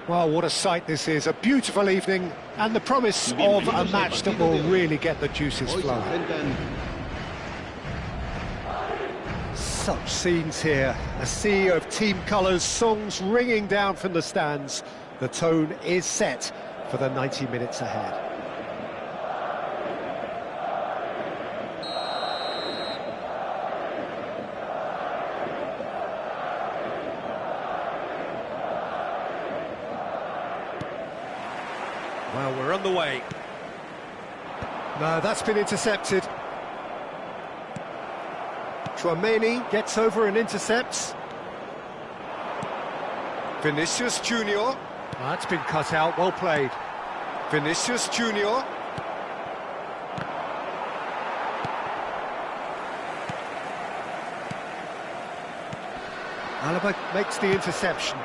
Well, what a sight this is, a beautiful evening, and the promise of a match that will really get the juices flowing. Such scenes here, a sea of team colours, songs ringing down from the stands. The tone is set for the 90 minutes ahead. Well, we're on the way. No, that's been intercepted. Chouameni gets over and intercepts. Vinicius Junior. That's been cut out, well played. Vinicius Junior. Alaba makes the interception.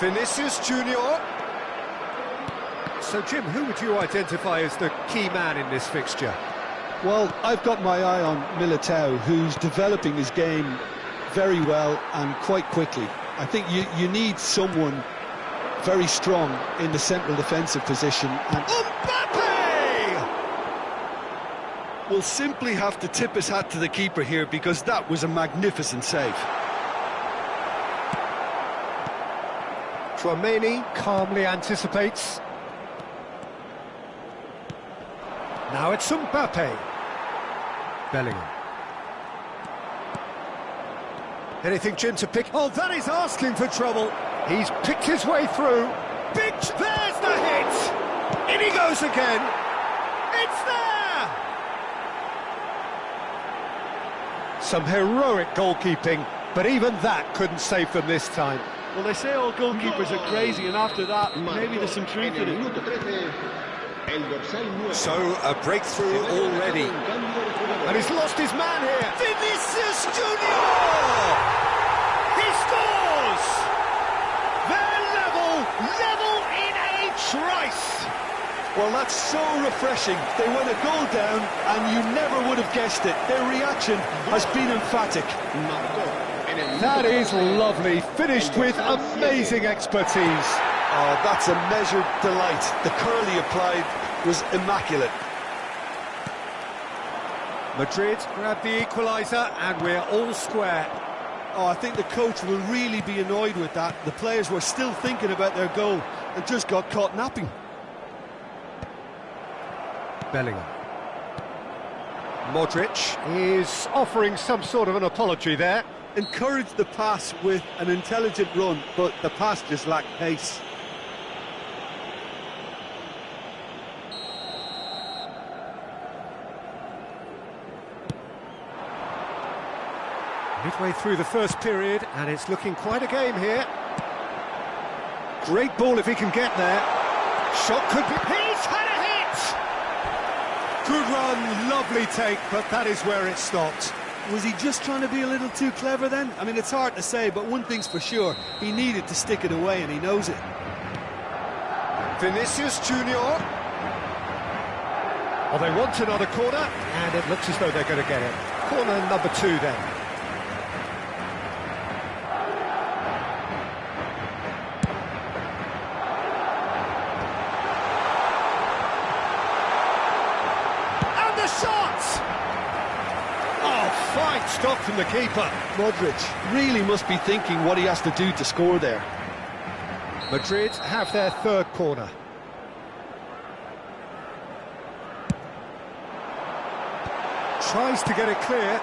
Vinicius Junior. So, Jim, who would you identify as the key man in this fixture? Well, I've got my eye on Militao, who's developing his game very well and quite quickly. I think you need someone very strong in the central defensive position. And Mbappe! will simply have to tip his hat to the keeper here, because that was a magnificent save. Chouameni calmly anticipates. Now it's Mbappe. Bellingham. Anything, Jim, to pick? Oh, that is asking for trouble. He's picked his way through. There's the hit! In he goes again. It's there! Some heroic goalkeeping, but even that couldn't save them this time. Well, they say all goalkeepers are crazy, and after that, maybe there's some truth in it. So, a breakthrough already. And he's lost his man here. Vinicius Junior! He scores! They're level in a trice. Well, that's so refreshing. They went a goal down, and you never would have guessed it. Their reaction has been emphatic. That is lovely, finished with amazing expertise. Oh, that's a measured delight. The curl he applied was immaculate. Madrid grab the equaliser, and we're all square. Oh, I think the coach will really be annoyed with that. The players were still thinking about their goal and just got caught napping. Bellingham. Modric is offering some sort of an apology there. Encouraged the pass with an intelligent run, but the pass just lacked pace. Midway through the first period, and it's looking quite a game here. Great ball if he can get there. Shot could be... He's had a hit! Good run, lovely take, but that is where it stopped. Was he just trying to be a little too clever then? I mean, it's hard to say, but one thing's for sure, he needed to stick it away, and he knows it. Vinicius Junior. Well, they want another corner, and it looks as though they're going to get it. Corner number 2 then. And the shot! Oh, fine stop from the keeper. Modric really must be thinking what he has to do to score there. Madrid have their third corner. Tries to get it clear.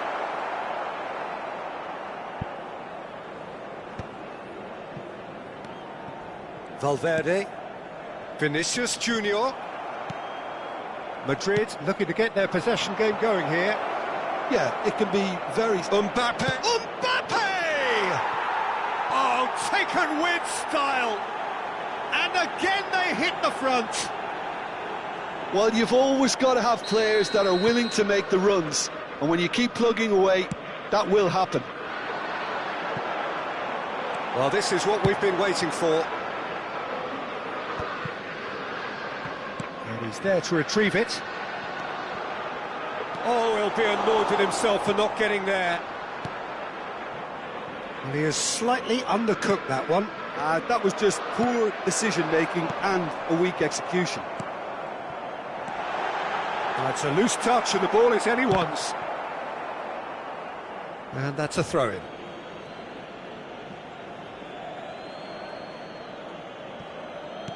Valverde. Vinicius Junior. Madrid looking to get their possession game going here. Yeah, it can be very... Mbappe! Oh, taken with style! And again they hit the front! Well, you've always got to have players that are willing to make the runs, and when you keep plugging away, that will happen. Well, this is what we've been waiting for. And he's there to retrieve it. Oh, he'll be annoyed at himself for not getting there. Well, he has slightly undercooked that one. That was just poor decision-making and a weak execution. That's a loose touch and the ball is anyone's. And that's a throw-in.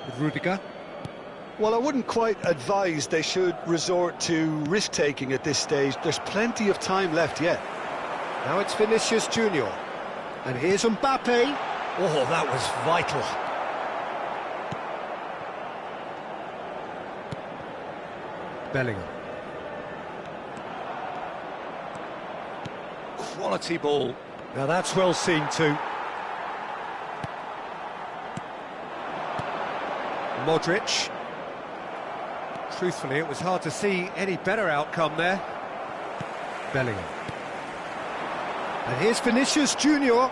With Rudiger. Well, I wouldn't quite advise they should resort to risk-taking at this stage. There's plenty of time left yet. Now it's Vinicius Junior. And here's Mbappe. Oh, that was vital. Bellingham. Quality ball. Now that's well seen too. Modric. Truthfully, it was hard to see any better outcome there. Bellingham. And here's Vinicius Junior.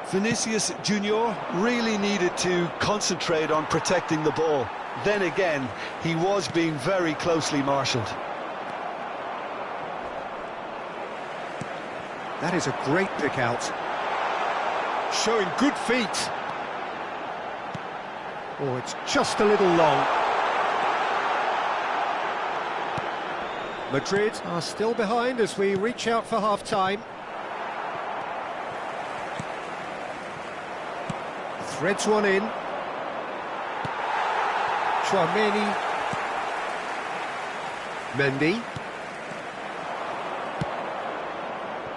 Vinicius Junior really needed to concentrate on protecting the ball. Then again, he was being very closely marshalled. That is a great pick out. Showing good feet. Oh, it's just a little long. Madrid are still behind as we reach out for half-time. Threads one in. Chouameni. Mendy.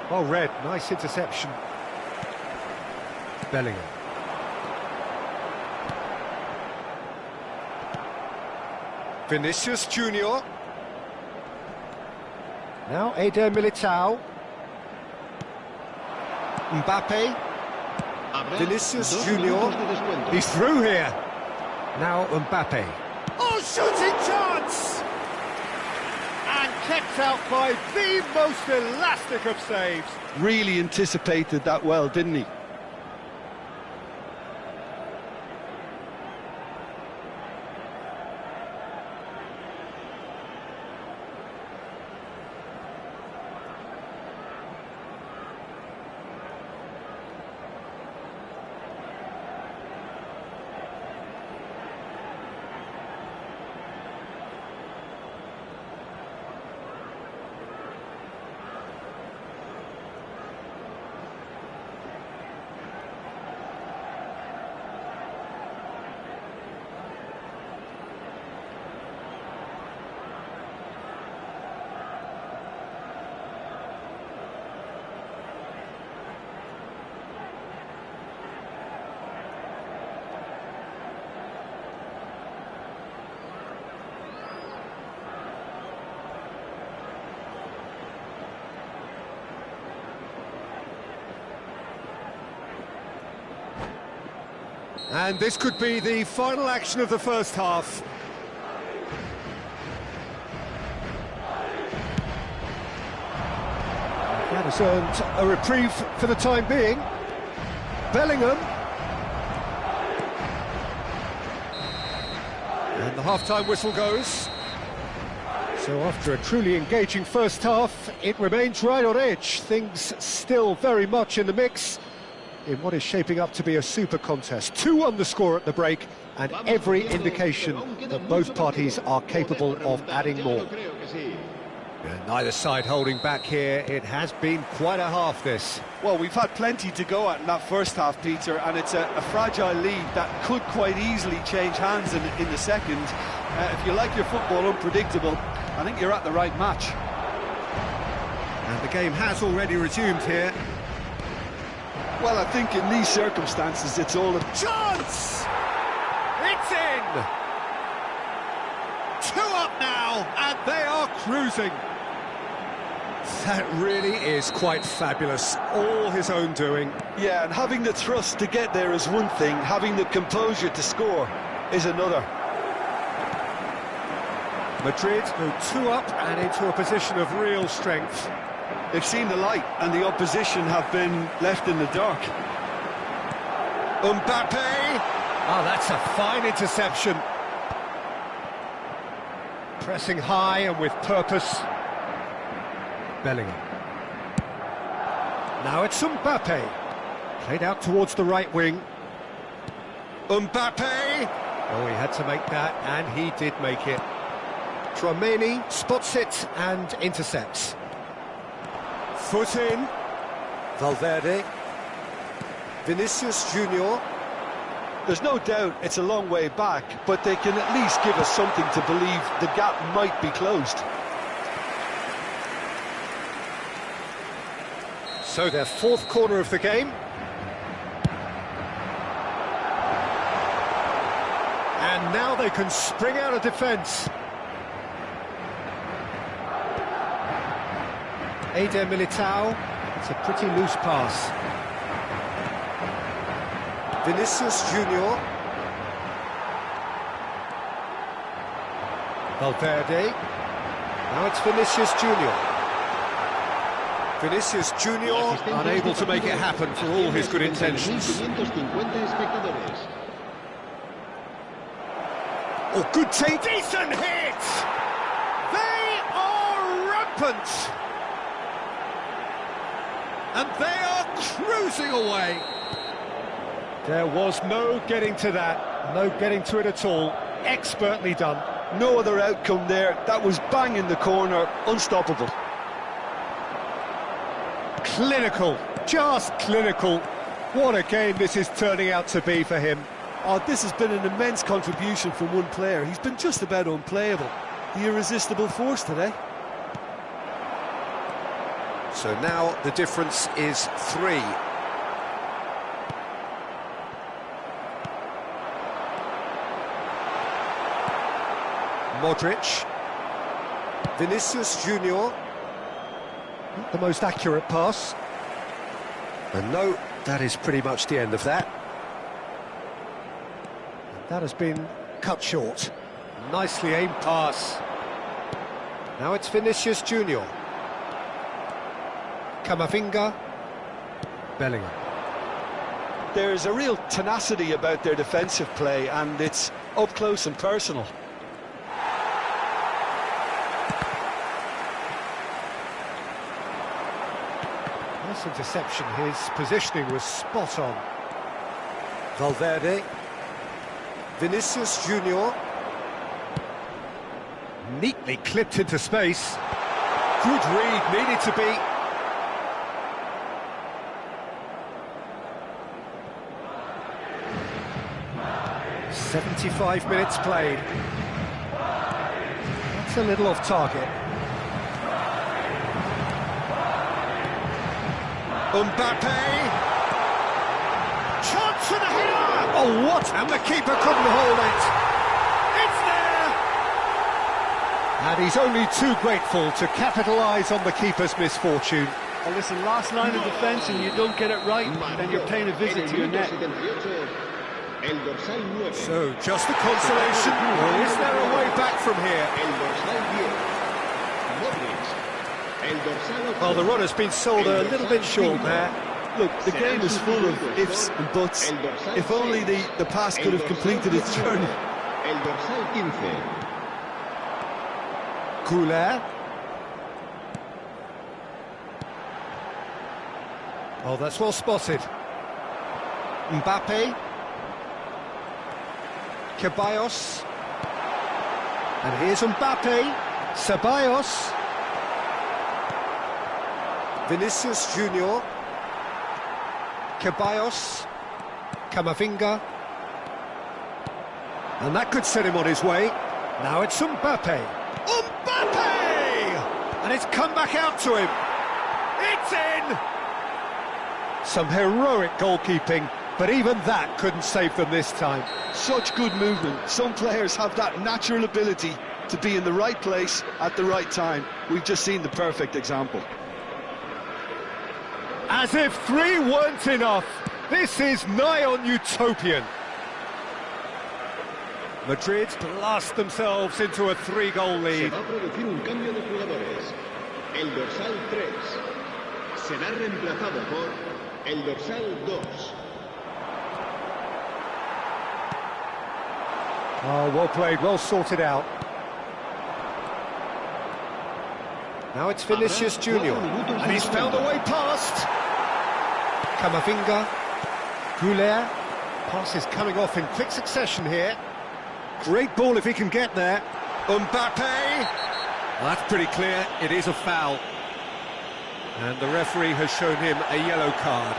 Oh, red, nice interception. Bellingham. Vinicius Junior. Now Eder Militao. Mbappe. Vinicius Junior. He's through here. Now Mbappe. Oh, shooting chance! And kept out by the most elastic of saves. Really anticipated that well, didn't he? And this could be the final action of the first half. That has earned a reprieve for the time being. Bellingham. And the half-time whistle goes. So after a truly engaging first half, it remains right on edge. Things still very much in the mix in what is shaping up to be a super contest. 2-1 the score at the break, and every indication that both parties are capable of adding more. Yeah, neither side holding back here. It has been quite a half, this. Well, we've had plenty to go at in that first half, Peter, and it's a fragile lead that could quite easily change hands in the second. If you like your football unpredictable, I think you're at the right match. And the game has already resumed here. Well, I think in these circumstances, it's all a chance! It's in! 2 up now, and they are cruising. That really is quite fabulous, all his own doing. Yeah, and having the thrust to get there is one thing, having the composure to score is another. Madrid go 2 up and into a position of real strength. They've seen the light, and the opposition have been left in the dark. Mbappe! Oh, that's a fine interception. Pressing high and with purpose. Bellingham. Now it's Mbappe. Played out towards the right wing. Mbappe! Oh, he had to make that, and he did make it. Tchouaméni spots it and intercepts. Foot in. Valverde. Vinicius Junior. There's no doubt it's a long way back, but they can at least give us something to believe the gap might be closed. So their fourth corner of the game. And now they can spring out of defence. Eder Militao. It's a pretty loose pass. Vinicius Junior. Valverde. Now it's Vinicius Junior. Vinicius Junior unable to make it happen for all his good intentions. Oh, good take. Decent hit! They are rampant! And they are cruising away. There was no getting to that, no getting to it at all. Expertly done. No other outcome there. That was bang in the corner, unstoppable. Clinical, just clinical. What a game this is turning out to be for him. Oh, this has been an immense contribution from one player. He's been just about unplayable. The irresistible force today. So now the difference is 3. Modric. Vinicius Junior. Not the most accurate pass. And no, that is pretty much the end of that. That has been cut short. Nicely aimed pass. Now it's Vinicius Junior. Camavinga. Bellingham. There's a real tenacity about their defensive play, and it's up close and personal. Nice interception. His positioning was spot on. Valverde. Vinicius Junior. Neatly clipped into space. Good read, needed to be. "75 minutes played." That's a little off target. Mbappe! Chance for the header! Oh, what? And the keeper couldn't hold it. It's there! And he's only too grateful to capitalise on the keeper's misfortune. Well, listen, last line of defence and you don't get it right, then you're paying a visit to your net. So, just a consolation, or is there a way back from here? Well, the run has been sold a little bit short there. Look, the game is full of ifs and buts. If only the pass could have completed its journey. Couler. Oh, that's well spotted. Mbappe. Ceballos. And here's Mbappe. Ceballos. Vinicius Junior. Ceballos. Camavinga. And that could set him on his way. Now it's Mbappe. Mbappe! And it's come back out to him. It's in! Some heroic goalkeeping, but even that couldn't save them this time. Such good movement. Some players have that natural ability to be in the right place at the right time. We've just seen the perfect example. As if 3 weren't enough, this is nigh on utopian. Madrid blast themselves into a 3-goal lead. Se va a producir un cambio de jugadores. El dorsal 3 será reemplazado por el dorsal 2. Oh, well played, well sorted out. Now it's Vinicius Junior, and he's found a way past. Camavinga, Goulet. Pass is coming off in quick succession here. Great ball if he can get there. Mbappe! Well, that's pretty clear, it is a foul. And the referee has shown him a yellow card.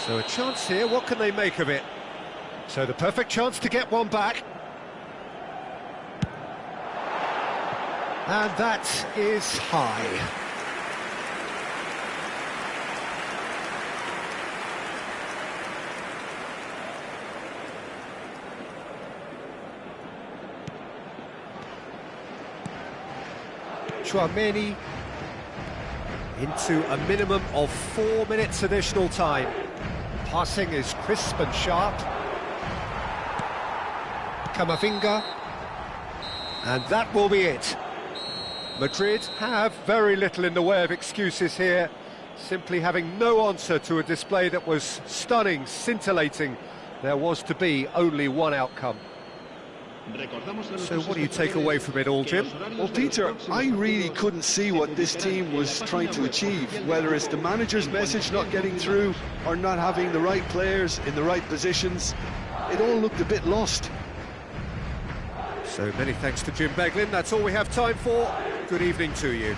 So a chance here, what can they make of it? So the perfect chance to get one back. And that is high. Chouameni into a minimum of 4 minutes additional time. Passing is crisp and sharp. Camavinga. And that will be it. Madrid have very little in the way of excuses here, simply having no answer to a display that was stunning, scintillating. There was to be only one outcome. So what do you take away from it all, Jim? Well, Peter, I really couldn't see what this team was trying to achieve, whether it's the manager's message not getting through or not having the right players in the right positions. It all looked a bit lost. So many thanks to Jim Beglin. That's all we have time for. Good evening to you.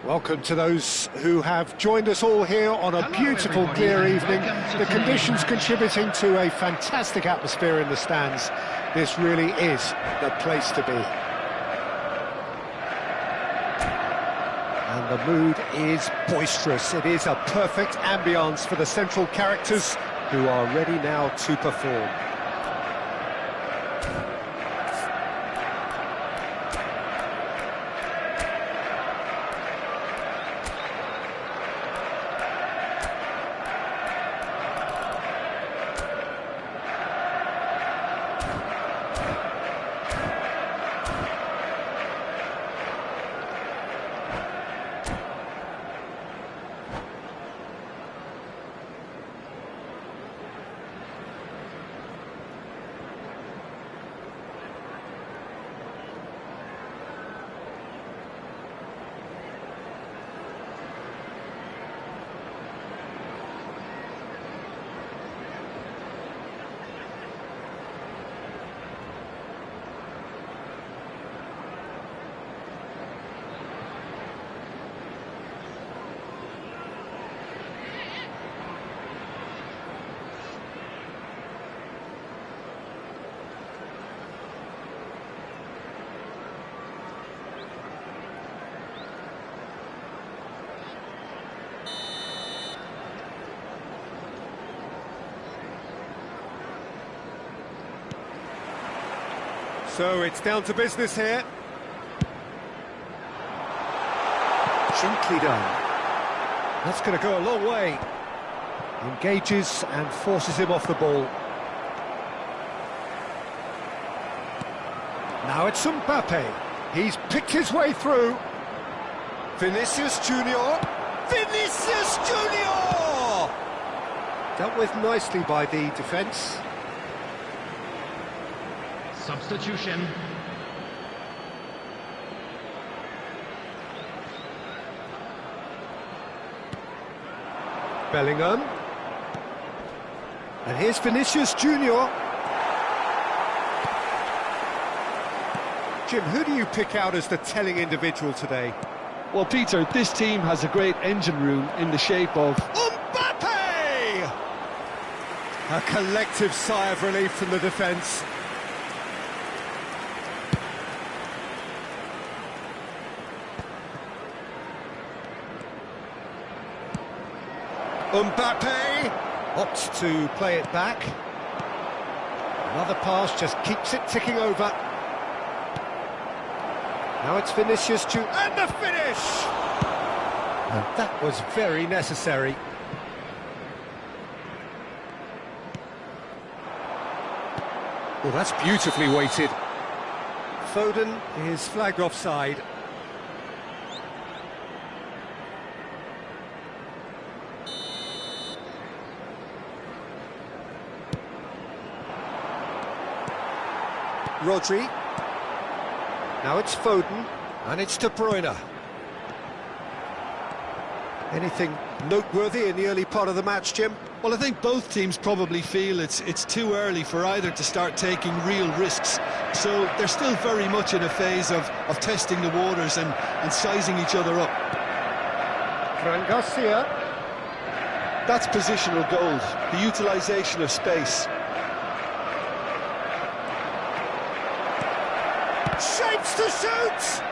Welcome to those who have joined us all here on a beautiful, clear evening. The conditions contributing to a fantastic atmosphere in the stands. This really is the place to be. And the mood is boisterous. It is a perfect ambience for the central characters who are ready now to perform. So it's down to business here. Gently done. That's going to go a long way. Engages and forces him off the ball. Now it's Mbappe. He's picked his way through. Vinicius Junior. Vinicius Junior! Dealt with nicely by the defence. Substitution. Bellingham. And here's Vinicius Junior. Jim, who do you pick out as the telling individual today? Well, Peter, this team has a great engine room in the shape of... Mbappe! A collective sigh of relief from the defence. Mbappe opts to play it back. Another pass just keeps it ticking over. Now it's Vinicius Junior and the finish! And that was very necessary. Well, that's beautifully weighted. Foden is flagged offside. Rodri. Now it's Foden, and it's De Bruyne. Anything noteworthy in the early part of the match, Jim? Well, I think both teams probably feel it's too early for either to start taking real risks. So they're still very much in a phase of testing the waters and sizing each other up. Fran Garcia. That's positional gold, the utilisation of space. Shapes to shoot!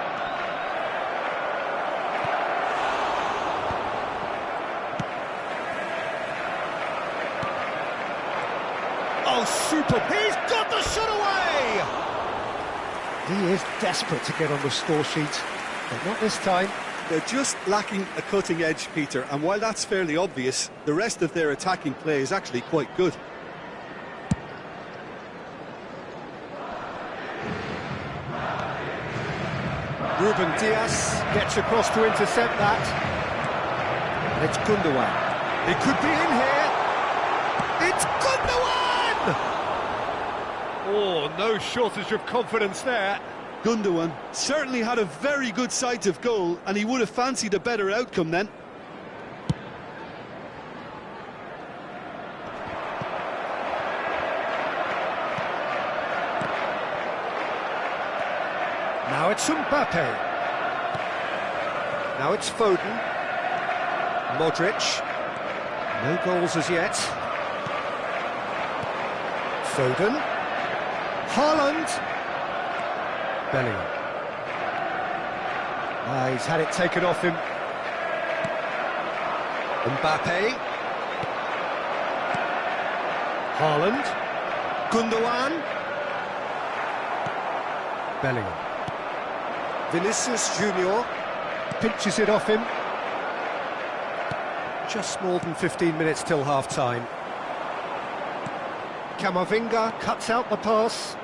Oh, super! He's got the shot away! He is desperate to get on the score sheet, but not this time. They're just lacking a cutting edge, Peter, and while that's fairly obvious, the rest of their attacking play is actually quite good. Ruben Dias gets across to intercept that. And it's Gundogan. It could be in here. It's Gundogan! Oh, no shortage of confidence there. Gundogan certainly had a very good sight of goal, and he would have fancied a better outcome then. Now it's Mbappe. Now it's Foden. Modric. No goals as yet. Foden. Haaland. Bellingham. He's had it taken off him. Mbappe. Haaland. Gundogan. Bellingham. Vinicius Junior pinches it off him. Just more than 15 minutes till half-time. Camavinga cuts out the pass.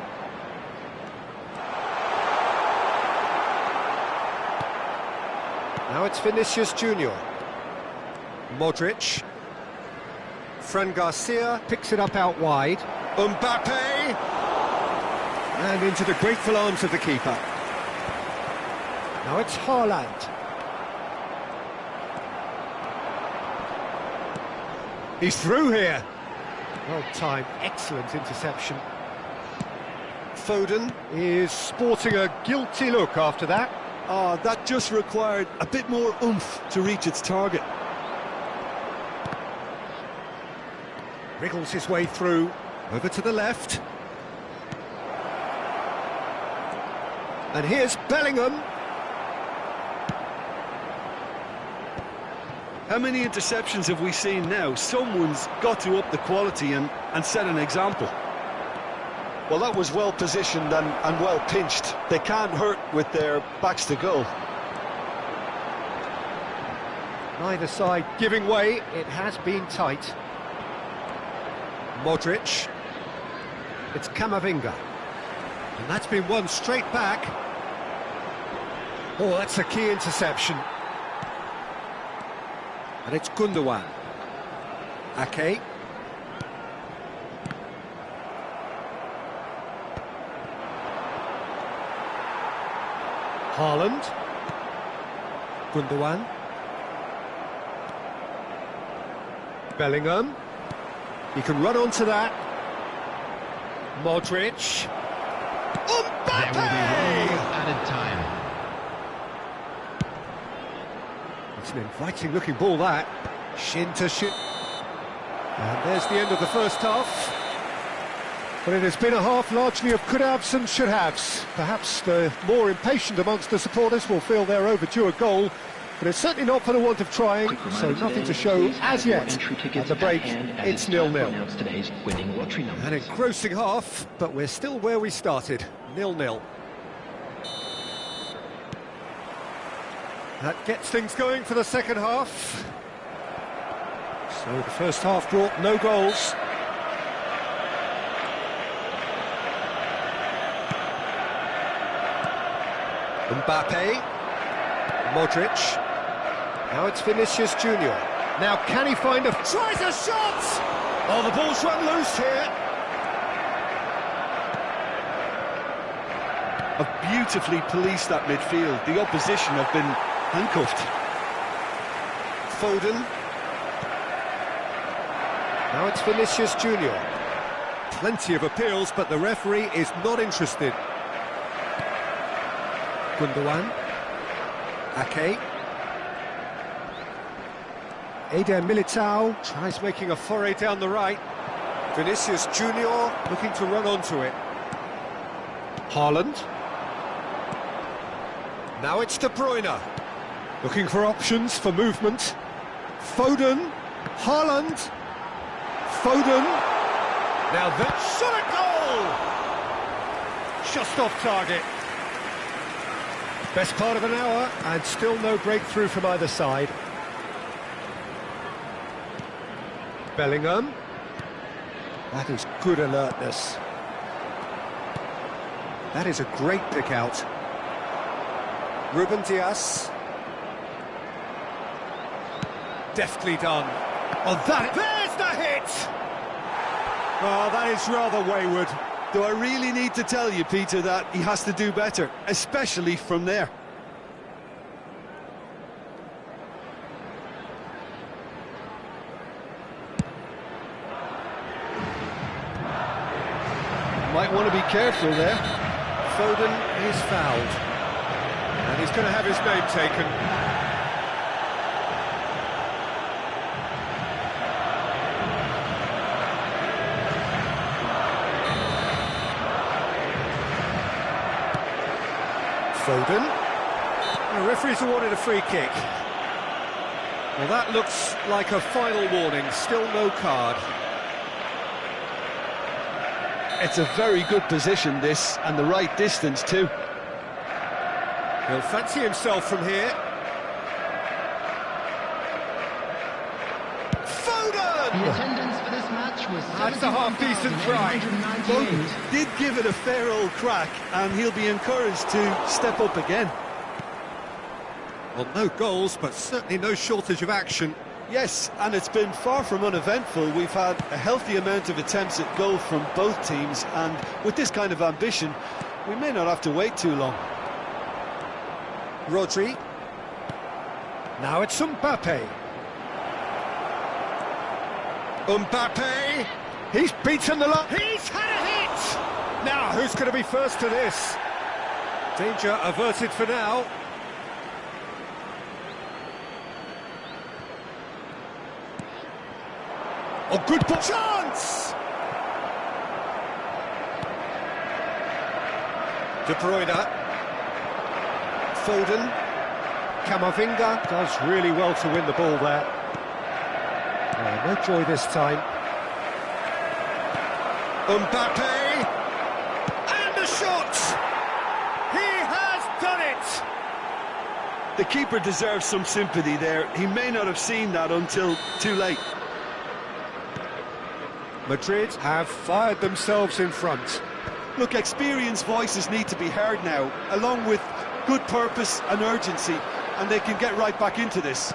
Now it's Vinicius Junior. Modric. Fran Garcia picks it up out wide. Mbappe! And into the grateful arms of the keeper. Now it's Haaland. He's through here. Well timed, excellent interception. Foden is sporting a guilty look after that. Oh, that just required a bit more oomph to reach its target. Wriggles his way through, over to the left. And here's Bellingham. How many interceptions have we seen now? Someone's got to up the quality and set an example. Well, that was well positioned and well pinched. They can't hurt with their backs to goal. Neither side giving way, it has been tight. Modric. It's Camavinga. And that's been won straight back. Oh, that's a key interception. And it's Gundogan. Ake. Haaland. Gundogan. Bellingham. He can run onto that. Modric. There will be one more added time. It's an inviting looking ball that. Shin to shin. And there's the end of the first half. But it has been a half largely of could-haves and should-haves. Perhaps the more impatient amongst the supporters will feel they're overdue a goal, but it's certainly not for the want of trying, so nothing to show as yet. At the break, it's 0-0. An engrossing half, but we're still where we started, 0-0. That gets things going for the second half. So the first half brought no goals. Mbappe. Modric. Now it's Vinicius Junior. Now can he find a... Tries a shot! Oh, the ball's run loose here. Have beautifully policed that midfield. The opposition have been handcuffed. Foden. Now it's Vinicius Junior. Plenty of appeals, but the referee is not interested. Gundogan. Ake. Eder Militao tries making a foray down the right. Vinicius Junior looking to run onto it. Haaland. Now it's De Bruyne. Looking for options for movement. Foden. Haaland. Foden. Now that shot a goal! Just off target. Best part of an hour, and still no breakthrough from either side. Bellingham. That is good alertness. That is a great pick out. Ruben Dias. Deftly done. Oh, there's the hit! Oh, that is rather wayward. Do I really need to tell you, Peter, that he has to do better, especially from there? Might want to be careful there. Foden is fouled. And he's going to have his name taken. Foden. The referee's awarded a free kick. Well, that looks like a final warning, still no card. It's a very good position, this, and the right distance too. He'll fancy himself from here. Foden! The attendance for this match was That's a half-decent try. Foden did give it a fair old crack, and he'll be encouraged to step up again. Well, no goals, but certainly no shortage of action. Yes, and it's been far from uneventful. We've had a healthy amount of attempts at goal from both teams, and with this kind of ambition, we may not have to wait too long. Rodri. Now it's Mbappe. Mbappe! He's beaten the lot. He's had a hit! Now, who's going to be first to this? Danger averted for now. Oh, good ball. Chance! De Bruyne. Foden. Camavinga does really well to win the ball there. No joy this time. Mbappe! And the shot! He has done it! The keeper deserves some sympathy there. He may not have seen that until too late. Madrid have fired themselves in front. Look, experienced voices need to be heard now, along with good purpose and urgency, and they can get right back into this.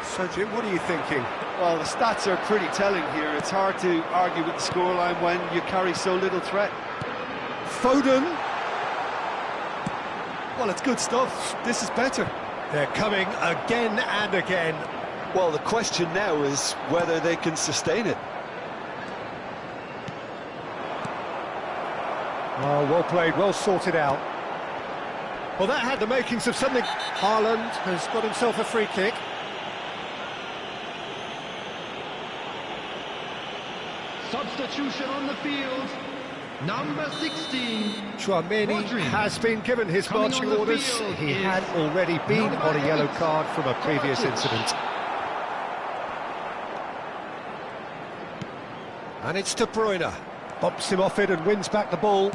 So, Jim, what are you thinking? Well, the stats are pretty telling here. It's hard to argue with the scoreline when you carry so little threat. Foden. Well, it's good stuff. This is better. They're coming again and again. Well, the question now is whether they can sustain it. Oh, well played, well sorted out. Well, that had the makings of something. Haaland has got himself a free kick. Substitution on the field. Number 16. Chouameni Rodri. has been given his Coming marching on the orders. field He is had already been number on a yellow 8. card from a previous incident. And it's De Bruyne. Bumps him off it and wins back the ball.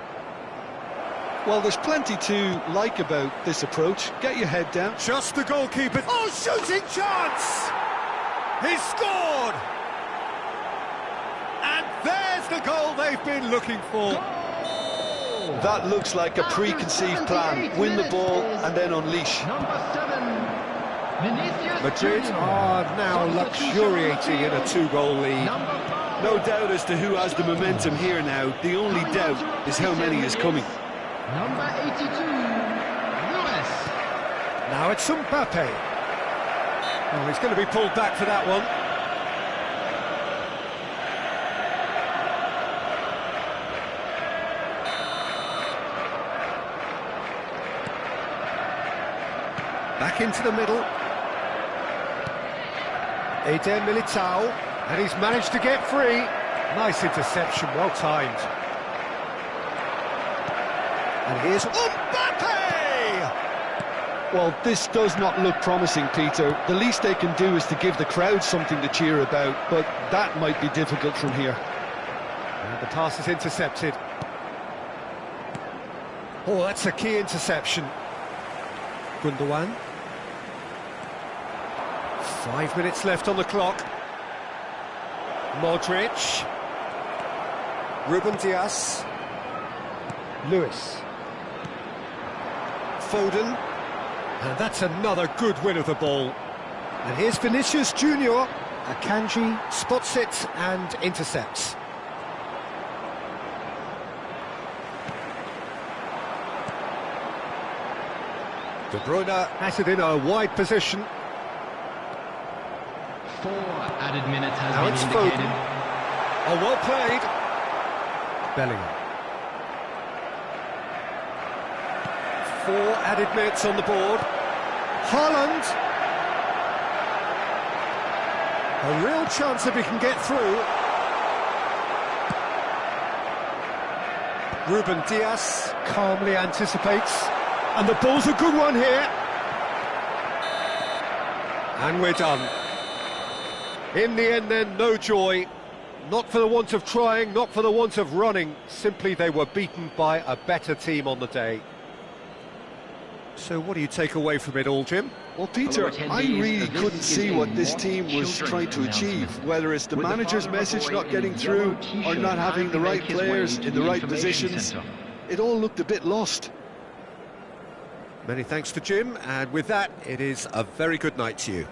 Well, there's plenty to like about this approach. Get your head down. Just the goalkeeper. Oh, shooting chance! He's scored! And there's the goal they've been looking for. That looks like a preconceived plan. Win the ball and then unleash. Number 7. Vinicius Madrid Junior. are now luxuriating in a two-goal lead. Number 5. No doubt as to who has the momentum here now. The only doubt is how many is coming. Number 82. Lewis. Now it's Mbappe. Oh, he's going to be pulled back for that one. Back into the middle. Eder Militao, and he's managed to get free. Nice interception, well timed. And here's Mbappe! Well, this does not look promising, Peter. The least they can do is to give the crowd something to cheer about, but that might be difficult from here. And the pass is intercepted. Oh, that's a key interception. Gundogan. 5 minutes left on the clock. Modric. Ruben Dias. Lewis. Foden. And that's another good win of the ball. And here's Vinicius Junior. Akanji spots it and intercepts. De Bruyne has it in a wide position. 4 added minutes has Now been it's indicated. Foden. Oh, well played. Bellingham. 4 added minutes on the board. Haaland. A real chance if he can get through. Ruben Diaz calmly anticipates, and the ball's a good one here. And we're done. In the end then, no joy. Not for the want of trying, not for the want of running. Simply they were beaten by a better team on the day. So what do you take away from it all, Jim? Well, Peter, I really couldn't see what this team was trying to achieve, whether it's the manager's message not getting through or not having the right players in the right positions. It all looked a bit lost. Many thanks to Jim, and with that, it is a very good night to you.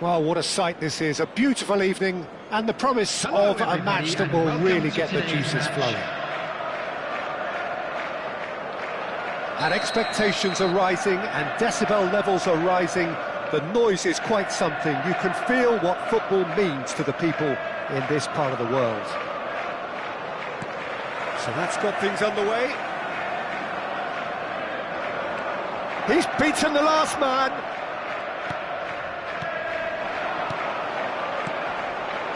Well, what a sight this is. A beautiful evening and the promise of a match that will really get the juices flowing. And expectations are rising and decibel levels are rising. The noise is quite something. You can feel what football means to the people in this part of the world. So that's got things underway. He's beaten the last man.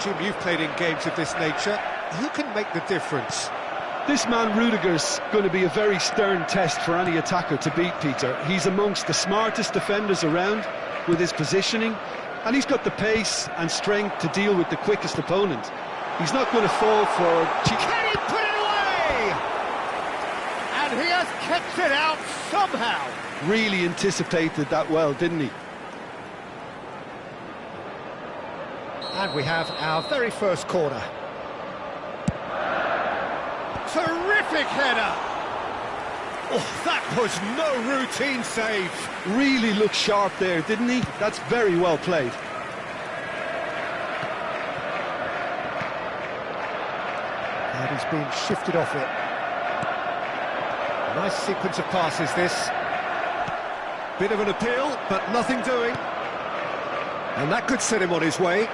Jim, you've played in games of this nature. Who can make the difference? This man Rudiger's going to be a very stern test for any attacker to beat, Peter. He's amongst the smartest defenders around with his positioning, and he's got the pace and strength to deal with the quickest opponent. He's not going to fall for... Can he put it away? And he has kept it out somehow. Really anticipated that well, didn't he? And we have our very first corner. Terrific header! Oh, that was no routine save. Really looked sharp there, didn't he? That's very well played. And he's been shifted off it. Nice sequence of passes, this. Bit of an appeal, but nothing doing. And that could set him on his way.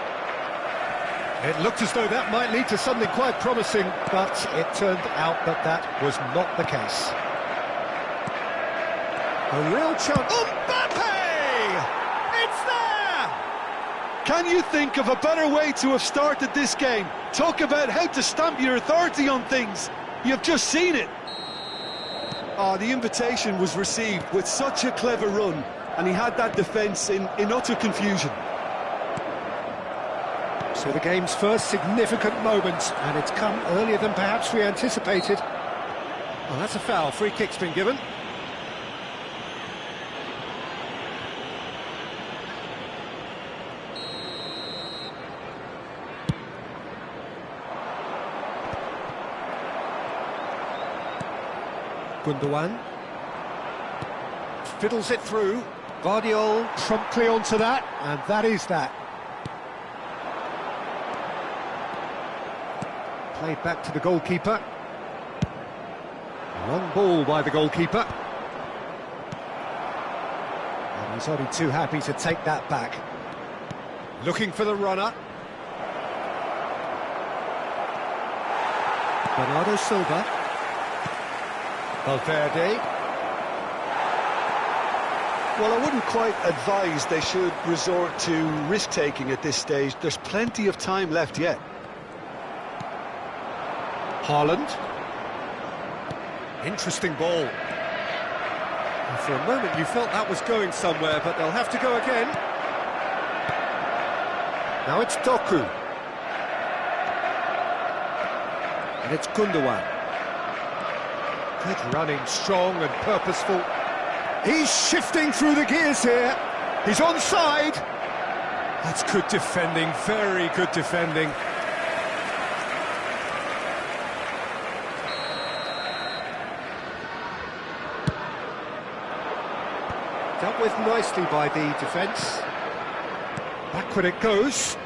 It looked as though that might lead to something quite promising, but it turned out that that was not the case. A real chance. Mbappe! It's there! Can you think of a better way to have started this game? Talk about how to stamp your authority on things. You've just seen it. Oh, the invitation was received with such a clever run, and he had that defence in utter confusion. So the game's first significant moment, and it's come earlier than perhaps we anticipated. Well, that's a foul. Free kick's been given. Gundogan fiddles it through. Guardiola promptly onto that, and that is that. Played back to the goalkeeper. Long ball by the goalkeeper. And he's only too happy to take that back. Looking for the runner. Bernardo Silva. Valverde. Well, I wouldn't quite advise they should resort to risk-taking at this stage. There's plenty of time left yet. Haaland. Interesting ball. And for a moment you felt that was going somewhere, but they'll have to go again. Now it's Doku. And it's Gundogan. Good running, strong and purposeful. He's shifting through the gears here. He's onside. That's good defending, very good defending. Dealt with nicely by the defence. Backward it goes.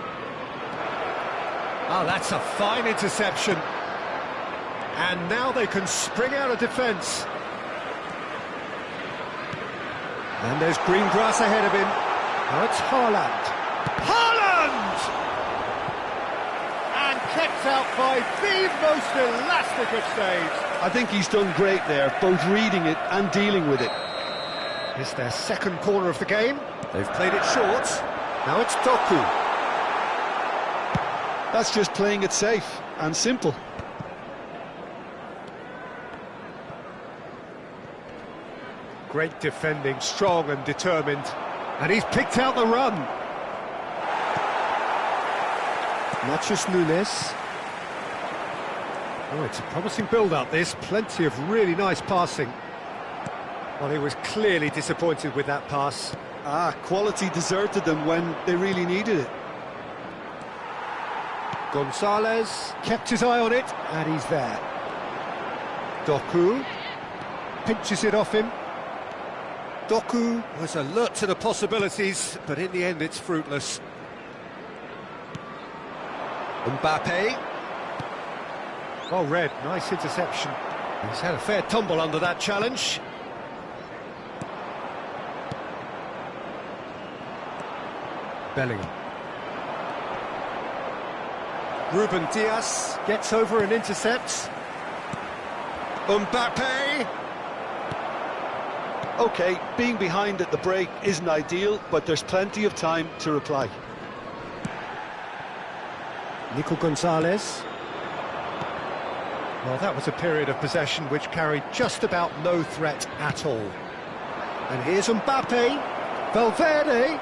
Oh, that's a fine interception. And now they can spring out of defence. And there's green grass ahead of him. Now it's Haaland. Haaland! And kept out by the most elastic of saves. I think he's done great there, both reading it and dealing with it. It's their second corner of the game. They've played it short. Now it's Doku. That's just playing it safe and simple. Great defending, strong and determined. And he's picked out the run. Matheus Nunes. Oh, it's a promising build-up, this. Plenty of really nice passing. Well, he was clearly disappointed with that pass. Quality deserted them when they really needed it. Gonzalez kept his eye on it, and he's there. Doku pinches it off him. Doku was alert to the possibilities, but in the end it's fruitless. Mbappe. Well read, nice interception. He's had a fair tumble under that challenge. Bellingham. Ruben Dias gets over and intercepts. Mbappe. OK, being behind at the break isn't ideal, but there's plenty of time to reply. Nico Gonzalez. Well, that was a period of possession which carried just about no threat at all. And here's Mbappe. Valverde.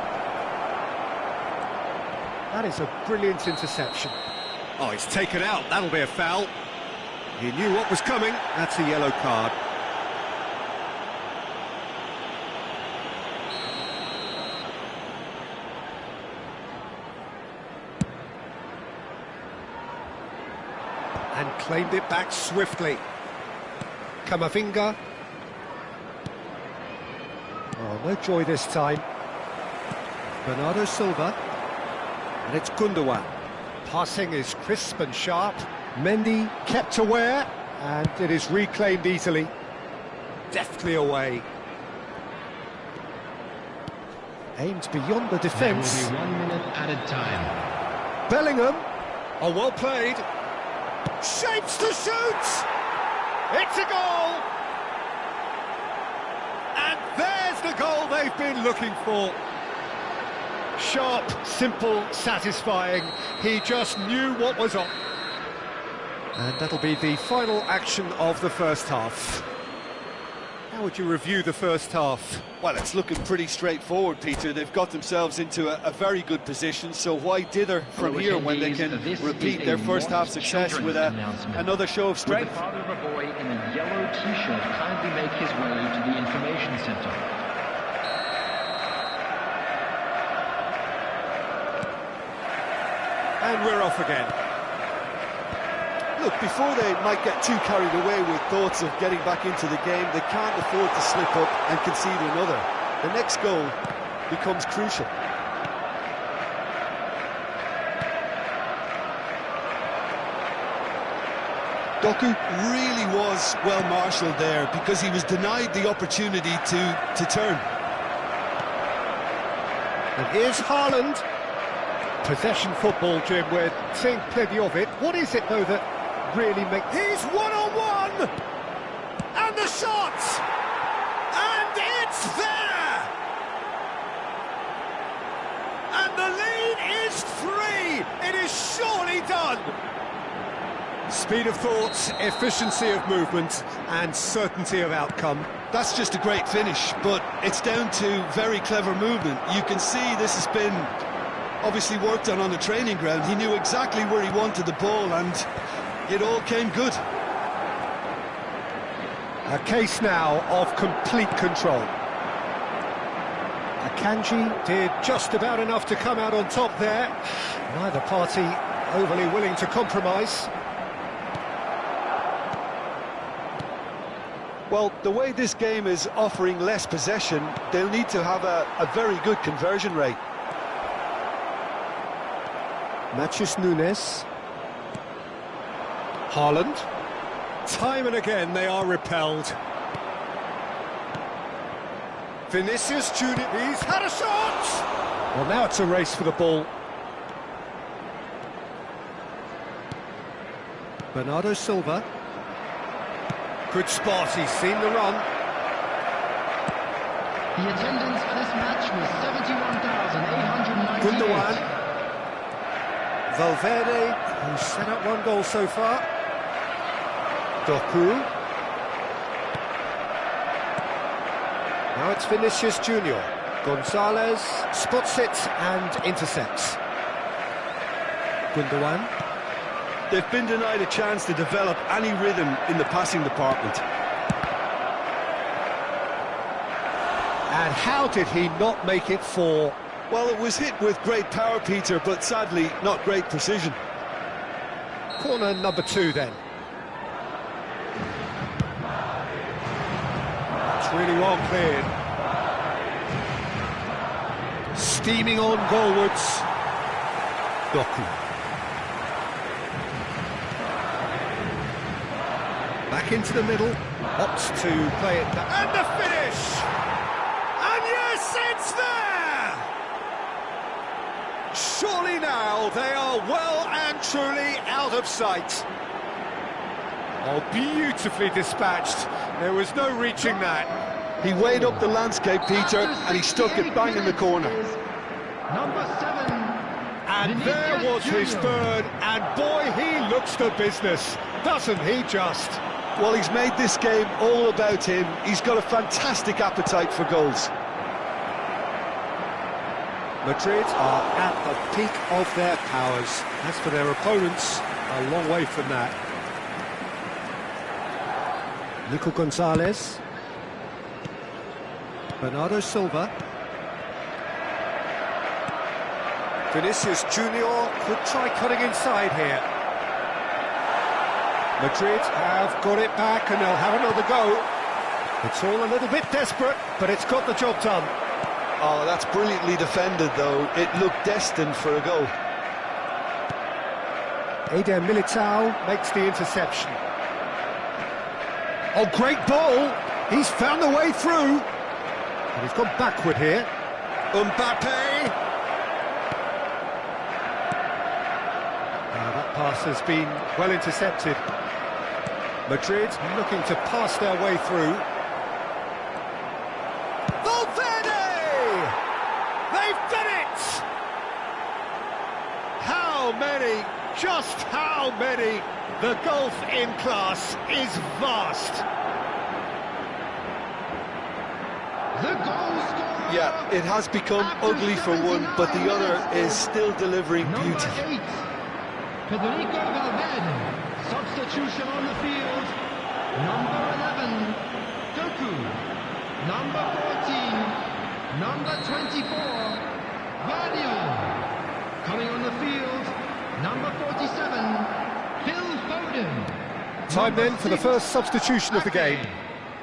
That is a brilliant interception. Oh, he's taken out. That'll be a foul. He knew what was coming. That's a yellow card. And claimed it back swiftly. Camavinga. Oh, no joy this time. Bernardo Silva. And it's Gundogan. Passing is crisp and sharp. Mendy kept aware, and it is reclaimed easily. Deftly away. Aimed beyond the defence. There will be 1 minute added time. Bellingham. Oh, well played. Shapes to shoot! It's a goal! And there's the goal they've been looking for. Sharp, simple, satisfying. He just knew what was on. And that'll be the final action of the first half. How would you review the first half? Well, it's looking pretty straightforward, Peter. They've got themselves into a very good position, so why dither from here when they can repeat their first half success with another show of strength? Would the father of a boy in a yellow t-shirt kindly make his way to the information centre? And we're off again. Look, before they might get too carried away with thoughts of getting back into the game, they can't afford to slip up and concede another. The next goal becomes crucial. Doku really was well marshalled there because he was denied the opportunity to turn. And here's Haaland. Possession football, Jim, we're seeing plenty of it. What is it, though, that really makes... He's one-on-one! And the shot! And it's there! And the lead is 3! It is surely done! Speed of thought, efficiency of movement, and certainty of outcome. That's just a great finish, but it's down to very clever movement. You can see this has been obviously worked on the training ground. He knew exactly where he wanted the ball, and it all came good. A case now of complete control. Akanji did just about enough to come out on top there. Neither party overly willing to compromise. Well, the way this game is offering less possession, they'll need to have a very good conversion rate. Matheus Nunes. Haaland. Time and again they are repelled. Vinicius Junior, he's had a shot! Well, now it's a race for the ball. Bernardo Silva. Good spot, he's seen the run. The attendance for this match was 71,898. Gundogan. Valverde, who's set up 1 goal so far. Doku. Now it's Vinicius Junior. Gonzalez spots it and intercepts. Gundogan. They've been denied a chance to develop any rhythm in the passing department. And how did he not make it 4? Well, it was hit with great power, Peter, but sadly not great precision. Corner number 2 then. It's really well cleared. Steaming on goalwards. Doku. Back into the middle, opts to play it back. And the finish! And yes, it's there! Surely now they are well and truly out of sight. Oh, beautifully dispatched. There was no reaching that. He weighed up the landscape, Peter, and he stuck it bang in the corner. Number 7. And there was his third, and boy, he looks the business, doesn't he just? Well, he's made this game all about him. He's got a fantastic appetite for goals. Madrid are at the peak of their powers. As for their opponents, a long way from that. Nico Gonzalez. Bernardo Silva. Vinicius Junior could try cutting inside here. Madrid have got it back and they'll have another go. It's all a little bit desperate, but it's got the job done. Oh, that's brilliantly defended, though. It looked destined for a goal. Eder Militao makes the interception. Oh, great ball! He's found the way through. And he's gone backward here. Mbappe! That pass has been well intercepted. Madrid looking to pass their way through. They've done it! How many, just how many? The gulf in class is vast. The goal scorer. Yeah, it has become ugly for one, but the other is still delivering beauty. Number 8, Federico Valverde. Substitution on the field. Number 11, Doku. Number 14. Number 24, Guardiola. Coming on the field, number 47, Phil Foden. Time then for the first substitution of the game.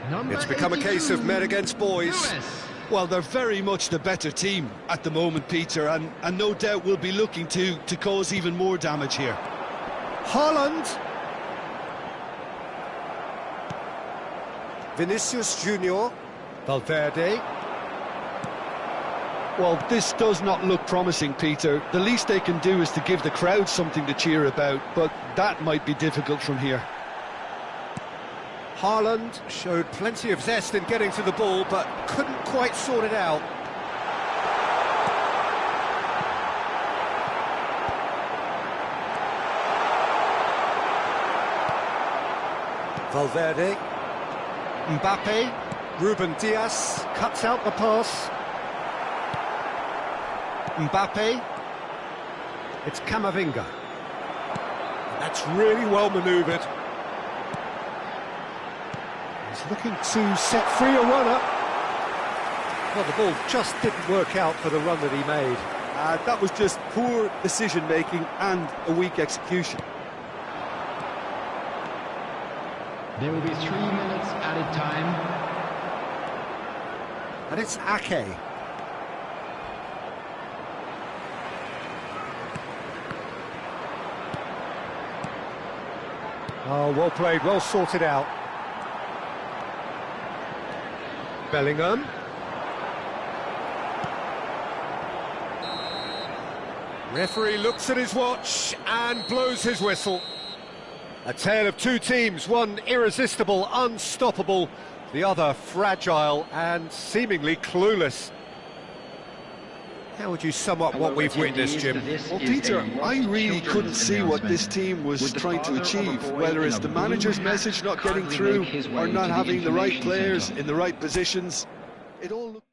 Number It's become a case of men against boys. Lewis. Well, they're very much the better team at the moment, Peter, and no doubt will be looking to cause even more damage here. Haaland. Vinicius Junior. Valverde. Well, this does not look promising, Peter. The least they can do is to give the crowd something to cheer about, but that might be difficult from here. Haaland showed plenty of zest in getting to the ball, but couldn't quite sort it out. Valverde. Mbappe. Ruben Dias cuts out the pass. Mbappe. It's Camavinga. That's really well manoeuvred. He's looking to set free a runner. Well, the ball just didn't work out for the run that he made. That was just poor decision-making and a weak execution. There will be 3 minutes added time. And it's Ake. Oh, well played, well sorted out. Bellingham. Referee looks at his watch and blows his whistle. A tale of two teams, one irresistible, unstoppable, the other fragile and seemingly clueless. How would you sum up what we've witnessed, Jim? Well, Peter, I really couldn't see what this team was trying to achieve, whether it's the manager's message not getting through or not having the right players in the right positions. It all looked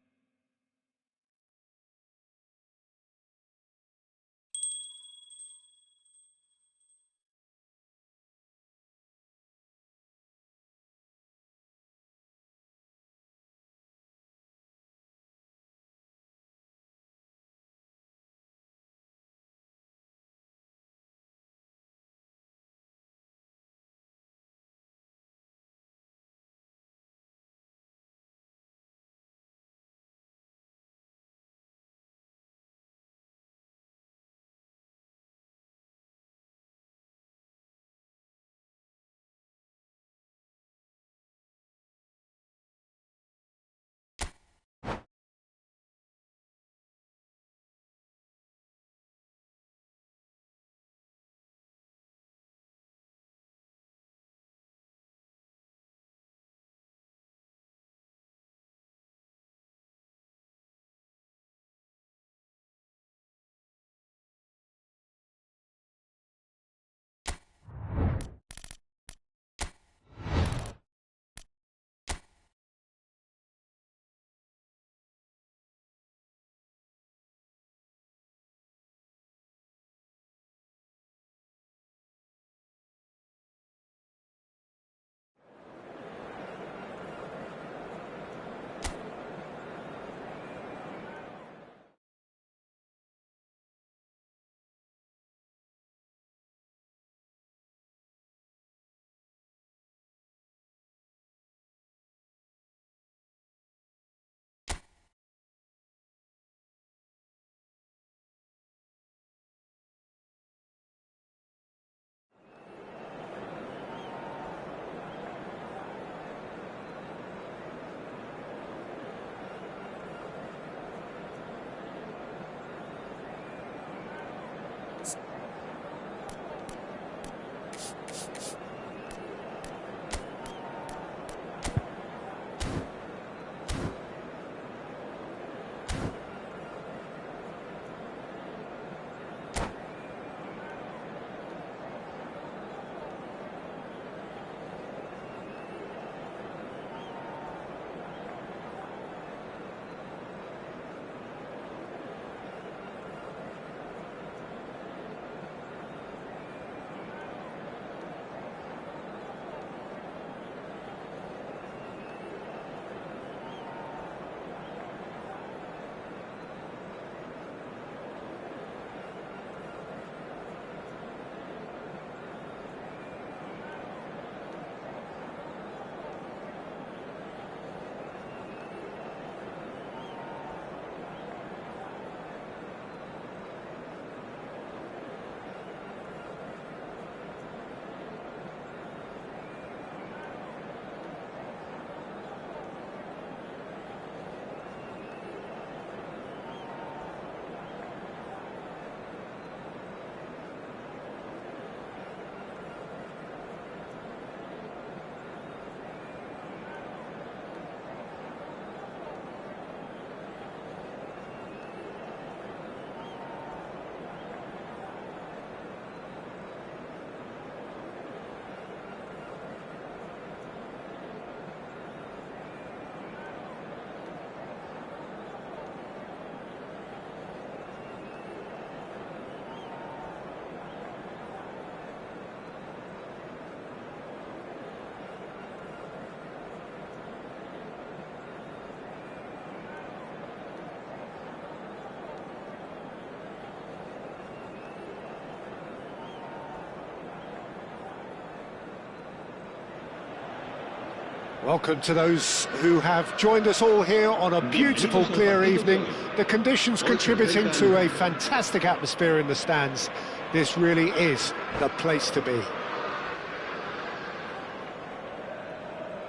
Welcome to those who have joined us all here on a beautiful, clear evening. The conditions contributing to a fantastic atmosphere in the stands. This really is the place to be.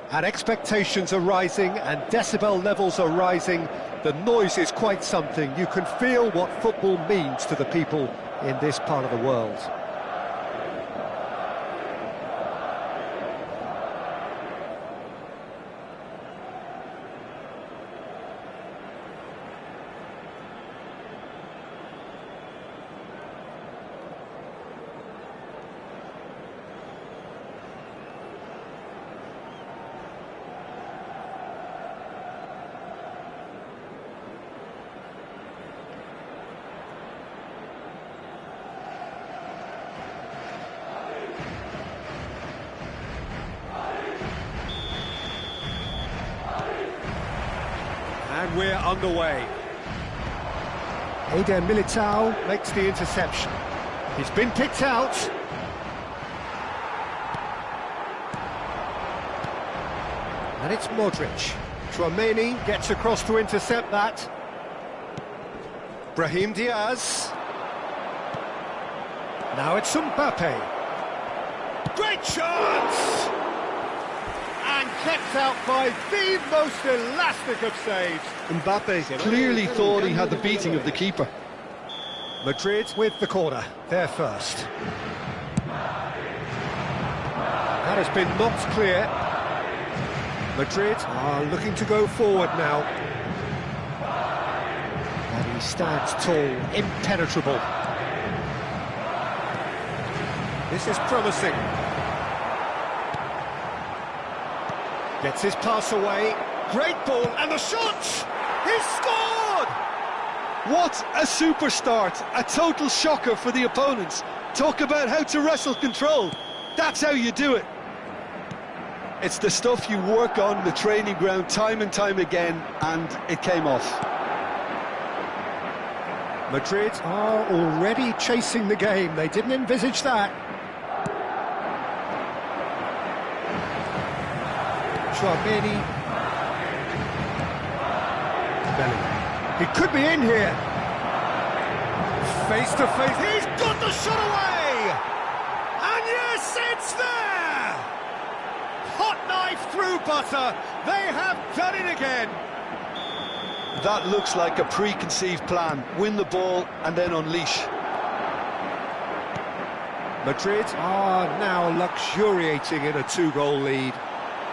And expectations are rising and decibel levels are rising. The noise is quite something. You can feel what football means to the people in this part of the world. And we're underway. Eder Militao makes the interception. He's been picked out. And it's Modric. Tchouaméni gets across to intercept that. Brahim Diaz. Now it's Mbappe. Great chance! And kept out by the most elastic of saves. Mbappe clearly thought he had the beating of the keeper. Madrid with the corner, there first. That has been knocked clear. Madrid are looking to go forward now. And he stands tall, impenetrable. This is promising. Gets his pass away. Great ball, and the shot! He's scored! What a super start! A total shocker for the opponents. Talk about how to wrestle control. That's how you do it. It's the stuff you work on the training ground time and time again, and it came off. Madrid are already chasing the game. They didn't envisage that. Tchouaméni. Bellingham. He could be in here. Face to face. He's got the shot away! And yes, it's there! Hot knife through butter. They have done it again. That looks like a preconceived plan. Win the ball and then unleash. Madrid are now luxuriating in a two-goal lead.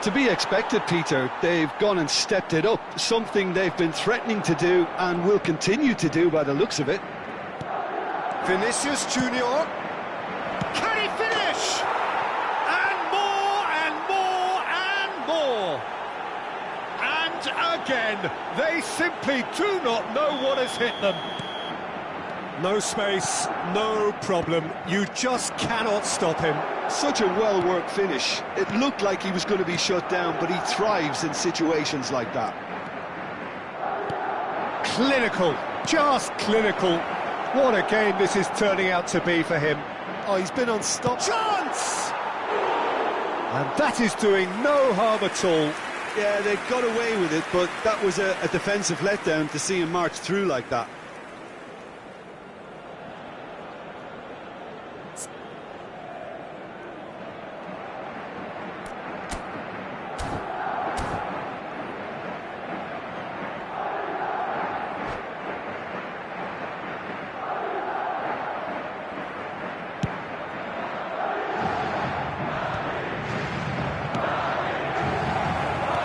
To be expected, Peter. They've gone and stepped it up, something they've been threatening to do and will continue to do by the looks of it. Vinicius Junior. Can he finish? And more and more and more. And again, they simply do not know what has hit them. No space, no problem. You just cannot stop him. Such a well-worked finish. It looked like he was going to be shut down, but he thrives in situations like that. Clinical, just clinical. What a game this is turning out to be for him. Oh, he's been unstoppable. Chance! And that is doing no harm at all. Yeah, they got away with it, but that was a defensive letdown to see him march through like that.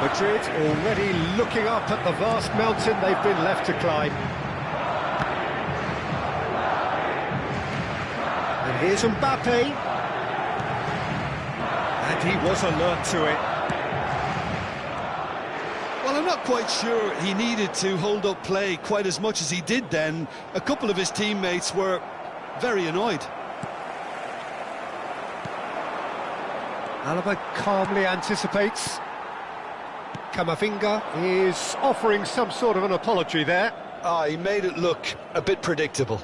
Madrid already looking up at the vast mountain they've been left to climb. And here's Mbappe. And he was alert to it. Well, I'm not quite sure he needed to hold up play quite as much as he did then. A couple of his teammates were very annoyed. Alaba calmly anticipates. Camavinga is offering some sort of an apology there. He made it look a bit predictable.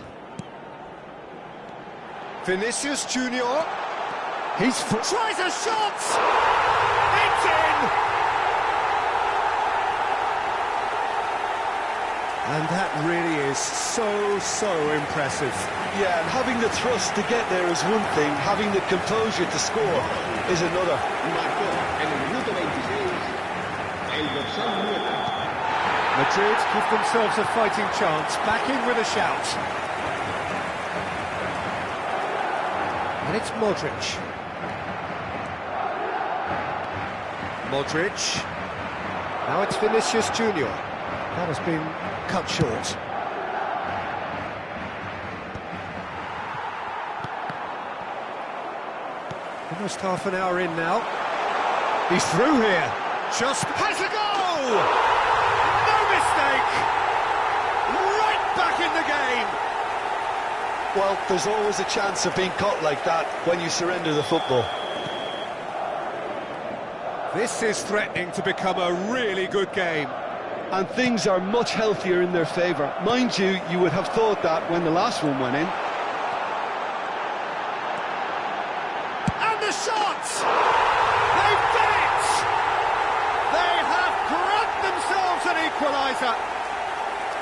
Vinicius Junior. Tries a shot! It's in! And that really is so impressive. Yeah, and having the thrust to get there is one thing, having the composure to score is another. Marcó en el minuto 26 el dorsal 9. Madrid give themselves a fighting chance, back in with a shout. And it's Modric. Modric. Now it's Vinicius Junior. That has been cut short. Almost half an hour in now. He's through here. Just has a goal! No mistake! Right back in the game! Well, there's always a chance of being caught like that when you surrender the football. This is threatening to become a really good game. And things are much healthier in their favour. Mind you, you would have thought that when the last one went in. And the shots! They've done it! They have grabbed themselves an equaliser.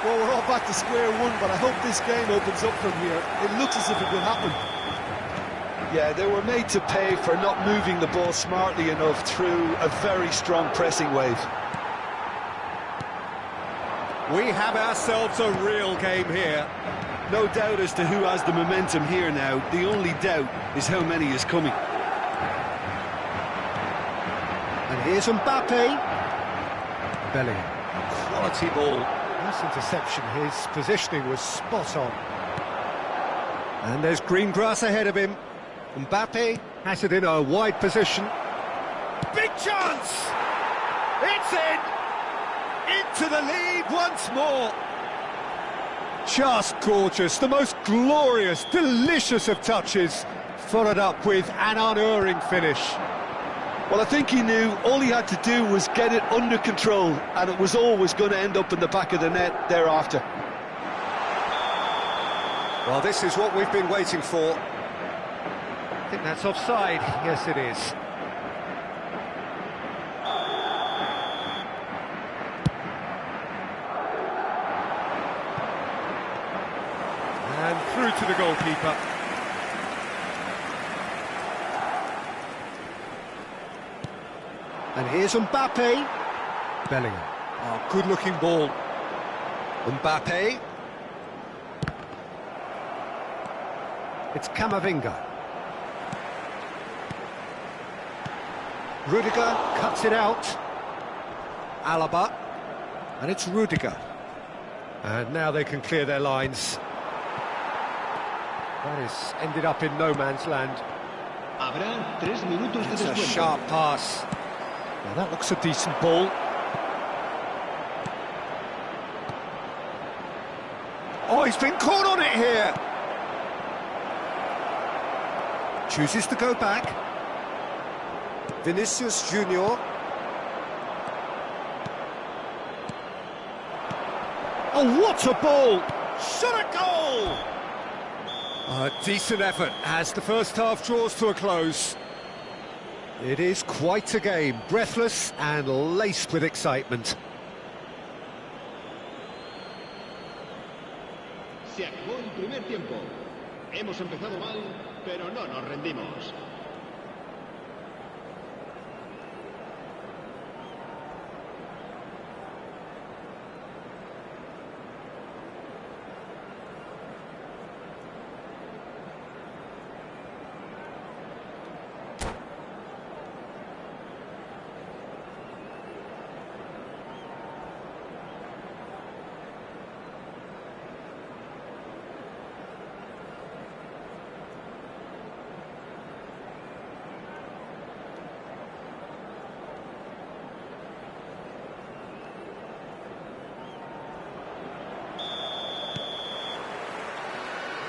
Well, we're all back to square one, but I hope this game opens up from here. It looks as if it will happen. Yeah, they were made to pay for not moving the ball smartly enough through a very strong pressing wave. We have ourselves a real game here. No doubt as to who has the momentum here now. The only doubt is how many is coming. And here's Mbappe. Bellingham. Quality ball. Nice interception. His positioning was spot on. And there's green grass ahead of him. Mbappe has it in a wide position. Big chance! It's in! Into the lead once more. Just gorgeous, the most glorious, delicious of touches, followed up with an unerring finish. Well, I think he knew all he had to do was get it under control, and it was always going to end up in the back of the net thereafter. Well, this is what we've been waiting for. I think that's offside. Yes, it is. And through to the goalkeeper. And here's Mbappe. Bellingham. Oh, good-looking ball. Mbappe. It's Camavinga. Rudiger cuts it out. Alaba. And it's Rudiger. And now they can clear their lines. That has ended up in no man's land. Habrá 3 minutos de It's a descuento. sharp pass. Now that looks a decent ball. Oh, he's been caught on it here. Chooses to go back. Vinicius Junior. Oh, what a ball! Shot a goal! A decent effort as the first half draws to a close. It is quite a game, breathless and laced with excitement. Se acabó el primer tiempo. Hemos empezado mal, pero no nos rendimos.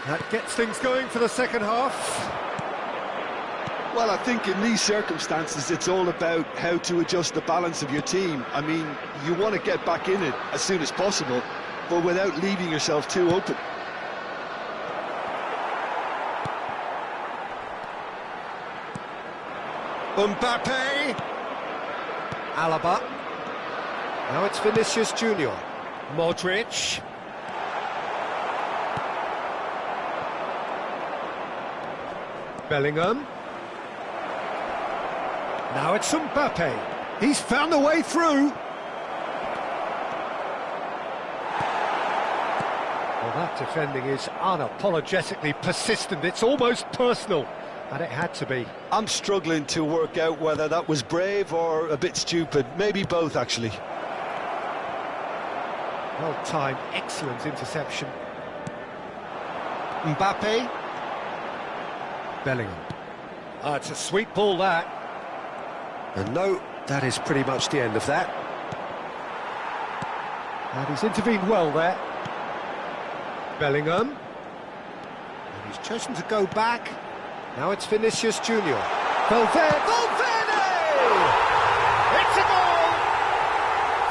That gets things going for the second half. Well, I think in these circumstances, it's all about how to adjust the balance of your team. I mean, you want to get back in it as soon as possible, but without leaving yourself too open. Mbappe. Alaba. Now it's Vinicius Junior. Modric. Bellingham. Now it's Mbappe. He's found a way through. Well, that defending is unapologetically persistent. It's almost personal, and it had to be. I'm struggling to work out whether that was brave or a bit stupid. Maybe both, actually. Well-timed, excellent interception. Mbappe. Bellingham. It's a sweet ball, that. And no, that is pretty much the end of that. And he's intervened well there. Bellingham. And he's chosen to go back. Now it's Vinicius Junior. Valverde! It's a goal!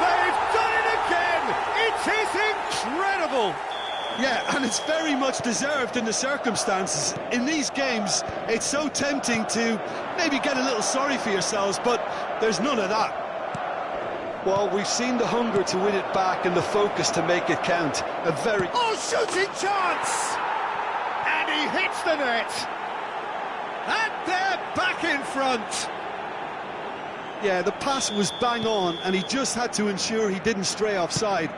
They've done it again! It is incredible! Yeah, and it's very much deserved in the circumstances. In these games, it's so tempting to maybe get a little sorry for yourselves, but there's none of that. Well, we've seen the hunger to win it back and the focus to make it count. A very... Oh, shooting chance! And he hits the net! And they're back in front! Yeah, the pass was bang on, and he just had to ensure he didn't stray offside.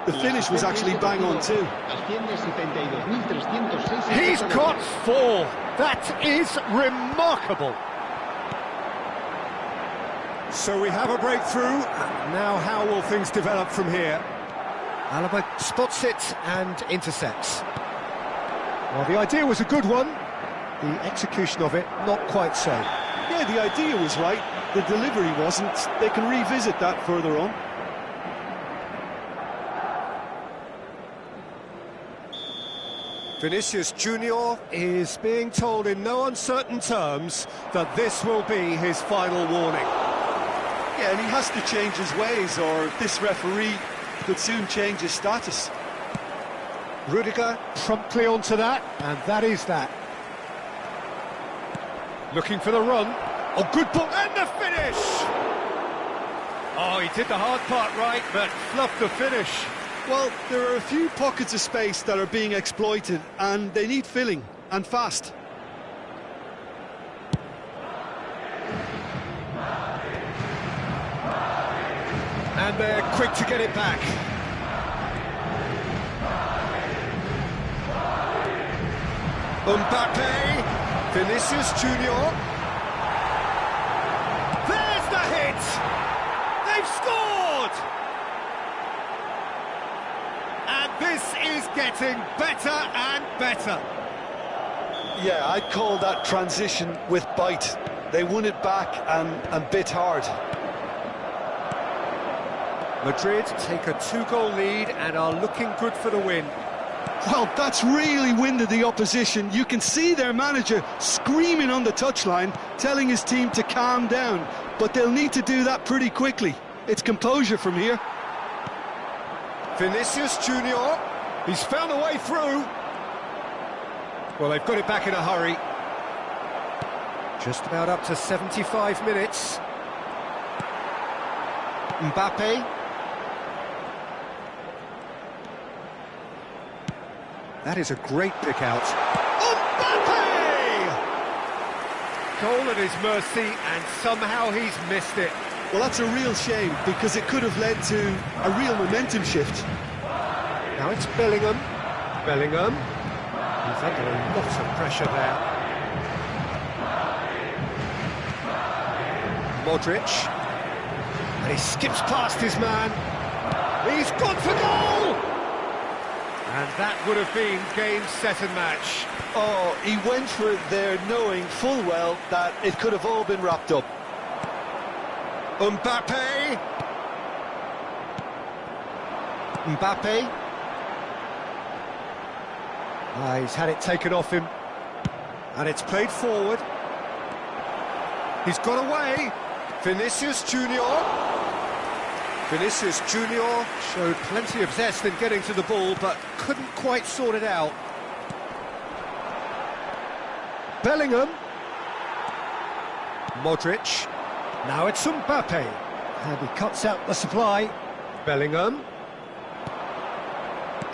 The finish was actually bang on too. He's got 4. That is remarkable. So we have a breakthrough. Now how will things develop from here? Alaba spots it and intercepts. Well, the idea was a good one. The execution of it, not quite so. Yeah, the idea was right. The delivery wasn't. They can revisit that further on. Vinicius Junior is being told in no uncertain terms that this will be his final warning. Yeah, and he has to change his ways, or this referee could soon change his status. Rudiger promptly onto that, and that is that. Looking for the run. Oh, good ball, and the finish! Oh, he did the hard part right, but fluffed the finish. Well, there are a few pockets of space that are being exploited, and they need filling, and fast. And they're quick to get it back. Mbappe, Vinicius Junior. There's the hit! They've scored! And this is getting better and better. Yeah, I'd call that transition with bite. They won it back and bit hard. Madrid take a 2-goal lead and are looking good for the win. Well, that's really winded the opposition. You can see their manager screaming on the touchline, telling his team to calm down. But they'll need to do that pretty quickly. It's composure from here. Vinicius Junior, he's found a way through. Well, they've got it back in a hurry. Just about up to 75 minutes. Mbappe. That is a great pick out. Mbappe! Goal at his mercy, and somehow he's missed it. Well, that's a real shame, because it could have led to a real momentum shift. Now it's Bellingham. Bellingham. He's under a lot of pressure there. Modric. And he skips past his man. He's gone for goal! And that would have been game, set and match. Oh, he went for it there knowing full well that it could have all been wrapped up. Mbappe. Mbappe. He's had it taken off him. And it's played forward. He's got away. Vinicius Junior. Vinicius Junior showed plenty of zest in getting to the ball, but couldn't quite sort it out. Bellingham. Modric. Now it's Mbappe. And he cuts out the supply. Bellingham.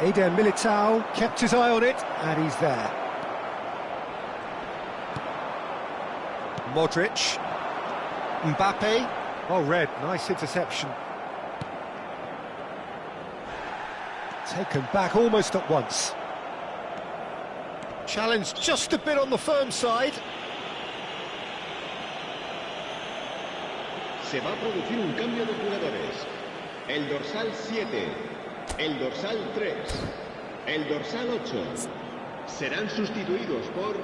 Eder Militao kept his eye on it, and he's there. Modric. Mbappe. Oh, Red, nice interception. Taken back almost at once. Challenge just a bit on the firm side. Se va a producir un cambio de jugadores. El dorsal 7, el dorsal 3, el dorsal 8 serán sustituidos por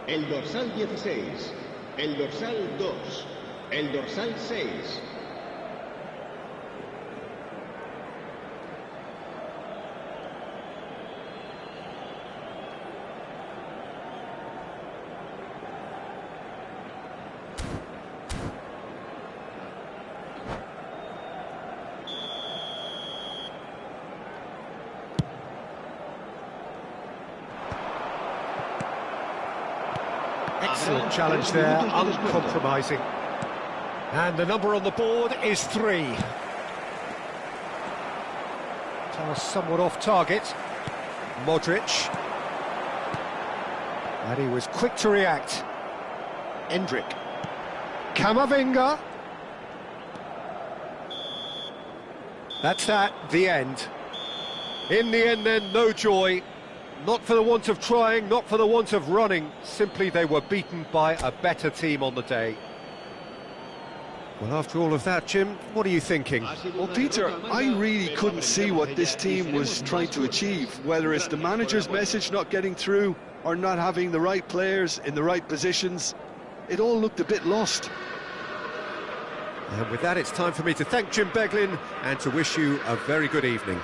el dorsal 16, el dorsal 2, el dorsal 6. Excellent challenge there, uncompromising. And the number on the board is 3. Pass somewhat off target. Modric. And he was quick to react. Endrick. Camavinga. That's that, the end. In the end then, no joy. Not for the want of trying, not for the want of running. Simply they were beaten by a better team on the day. Well, after all of that, Jim, what are you thinking? Well, Peter, I really couldn't see what this team was trying to achieve, whether it's the manager's message not getting through or not having the right players in the right positions. It all looked a bit lost. And with that, it's time for me to thank Jim Beglin and to wish you a very good evening.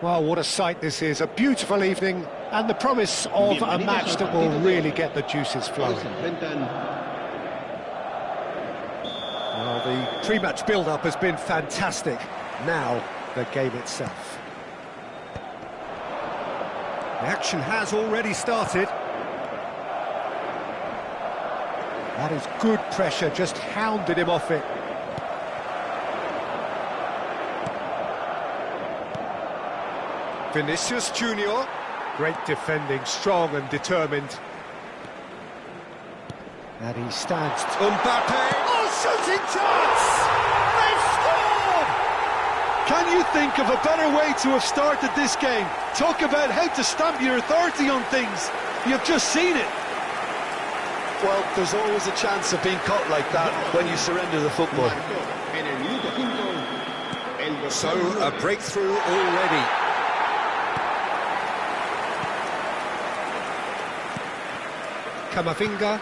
Well, what a sight this is, a beautiful evening, and the promise of a match that will really get the juices flowing. Well, the pre-match build-up has been fantastic. Now, the game itself. The action has already started. That is good pressure, just hounded him off it. Vinicius Junior, great defending, strong and determined. And he stands. Mbappe! Oh, shooting chance! They've scored! Can you think of a better way to have started this game? Talk about how to stamp your authority on things. You've just seen it. Well, there's always a chance of being caught like that when you surrender the football. So, a breakthrough already. Camavinga.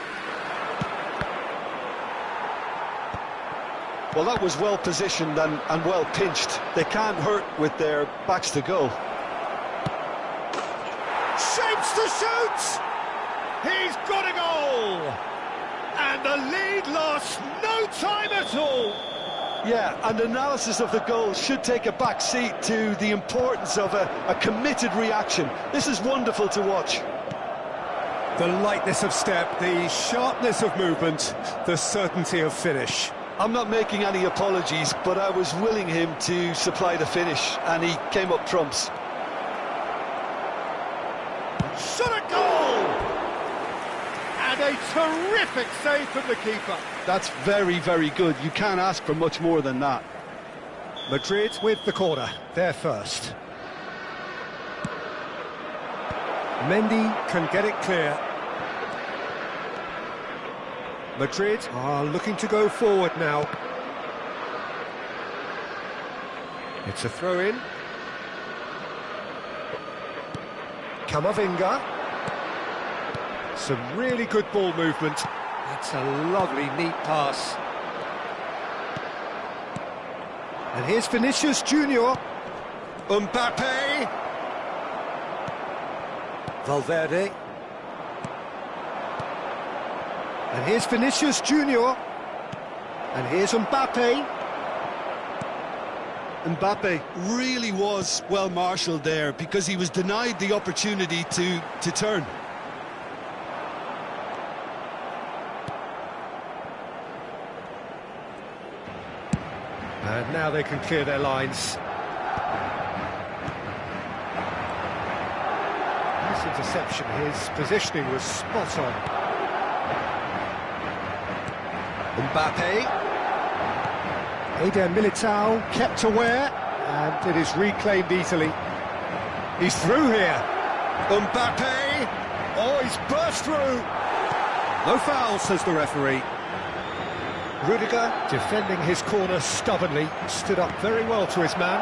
Well, that was well positioned and well pinched. They can't hurt with their backs to goal. Shapes to shoot! He's got a goal! And the lead lost no time at all! Yeah, and analysis of the goal should take a back seat to the importance of a committed reaction. This is wonderful to watch. The lightness of step, the sharpness of movement, the certainty of finish. I'm not making any apologies, but I was willing him to supply the finish, and he came up trumps. Shot a goal! And a terrific save from the keeper. That's very, very good. You can't ask for much more than that. Madrid with the corner, they're first. Mendy can get it clear. Madrid are looking to go forward now. It's a throw-in. Camavinga. Some really good ball movement. That's a lovely, neat pass. And here's Vinicius Junior. Mbappe. Valverde. And here's Vinicius Junior. And here's Mbappe. Mbappe really was well marshalled there because he was denied the opportunity to turn. And now they can clear their lines. Nice interception, his positioning was spot on. Mbappe. Eder Militao kept aware, and it is reclaimed easily. He's through here. Mbappe. Oh, he's burst through. No foul, says the referee. Rudiger, defending his corner stubbornly, stood up very well to his man.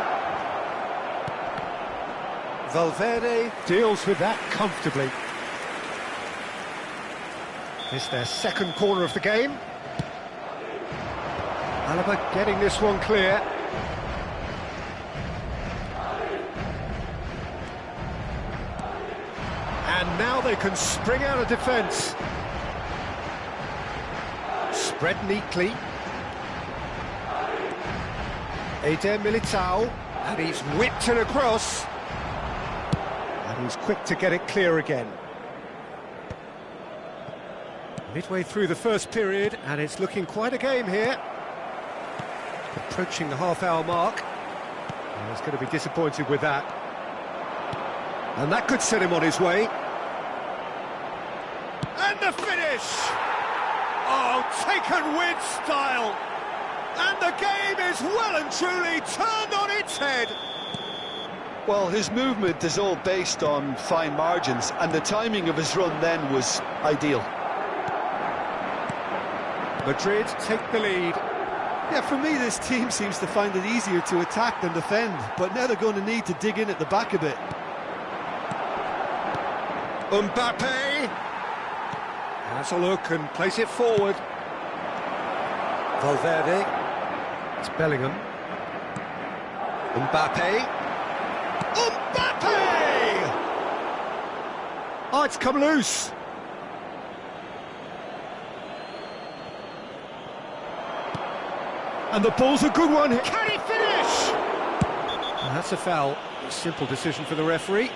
Valverde deals with that comfortably. It's their second corner of the game. Alaba getting this one clear. And now they can spring out of defence. Spread neatly. Eder Militao, and he's whipped it across. And he's quick to get it clear again. Midway through the first period, and it's looking quite a game here. Approaching the half-hour mark. And he's going to be disappointed with that. And that could set him on his way. And the finish! Oh, taken with style! And the game is well and truly turned on its head! Well, his movement is all based on fine margins, and the timing of his run then was ideal. Madrid take the lead. Yeah, for me, this team seems to find it easier to attack than defend, but now they're going to need to dig in at the back a bit. Mbappe has a look and plays it forward. Valverde. It's Bellingham. Mbappe. Mbappe! Oh, it's come loose. And the ball's a good one. Can he finish? And that's a foul. A simple decision for the referee.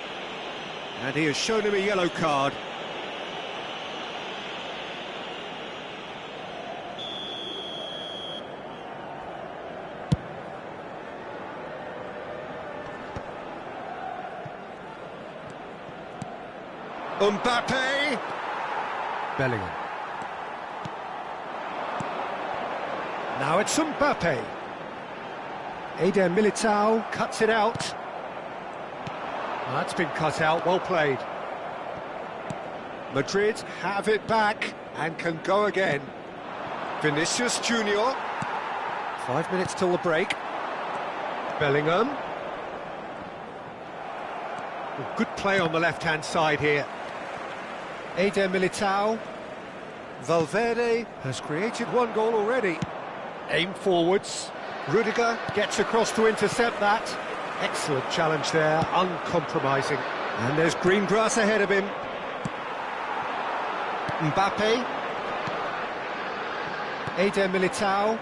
And he has shown him a yellow card. Mbappe. Bellingham. Now it's Mbappe. Eder Militao cuts it out. That's been cut out, well played. Madrid have it back and can go again. Vinicius Junior. 5 minutes till the break. Bellingham. Good play on the left-hand side here. Eder Militao. Valverde has created one goal already. Aim forwards. Rudiger gets across to intercept that. Excellent challenge there, uncompromising. And there's green grass ahead of him. Mbappe. Eder Militao.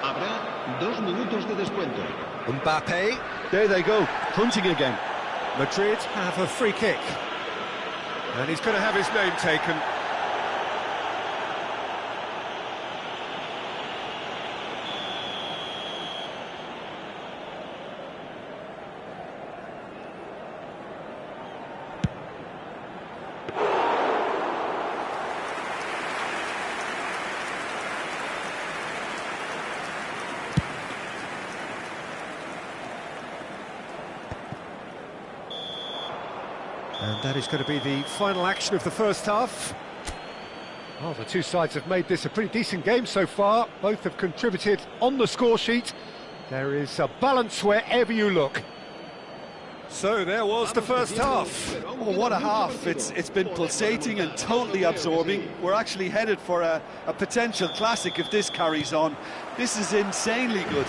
Habrá 2 minutos de descuento. Mbappe. There they go, hunting again. Madrid have a free kick. And he's going to have his name taken. And that is going to be the final action of the first half. Well, the two sides have made this a pretty decent game so far. Both have contributed on the score sheet. There is a balance wherever you look. So there was the first half. Oh, what a half. It's been pulsating and totally absorbing. We're actually headed for a potential classic if this carries on. This is insanely good.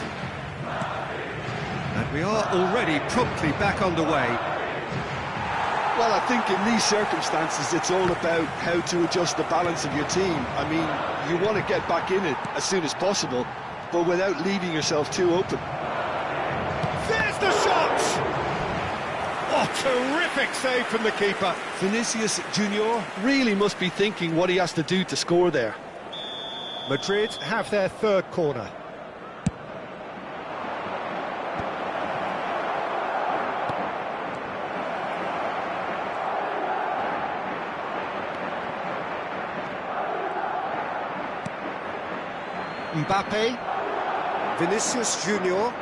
And we are already promptly back underway. Well, I think in these circumstances, it's all about how to adjust the balance of your team. I mean, you want to get back in it as soon as possible, but without leaving yourself too open. There's the shot! Oh, terrific save from the keeper. Vinicius Junior really must be thinking what he has to do to score there. Madrid have their third corner. Mbappe, Vinicius Junior,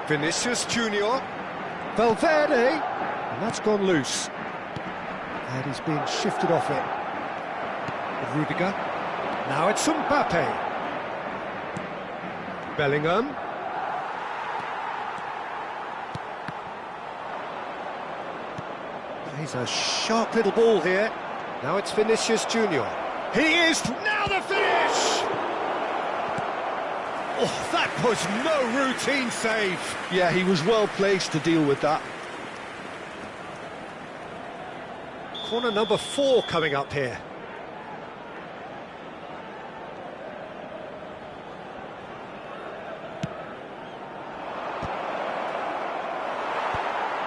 Vinicius Junior, Valverde, and that's gone loose. And he's being shifted off it. Rudiger, now it's Mbappe. Bellingham. He's a sharp little ball here. Now it's Vinicius Junior. He is, now the finish! Oh, that was no routine save. Yeah, he was well placed to deal with that. Corner number 4 coming up here.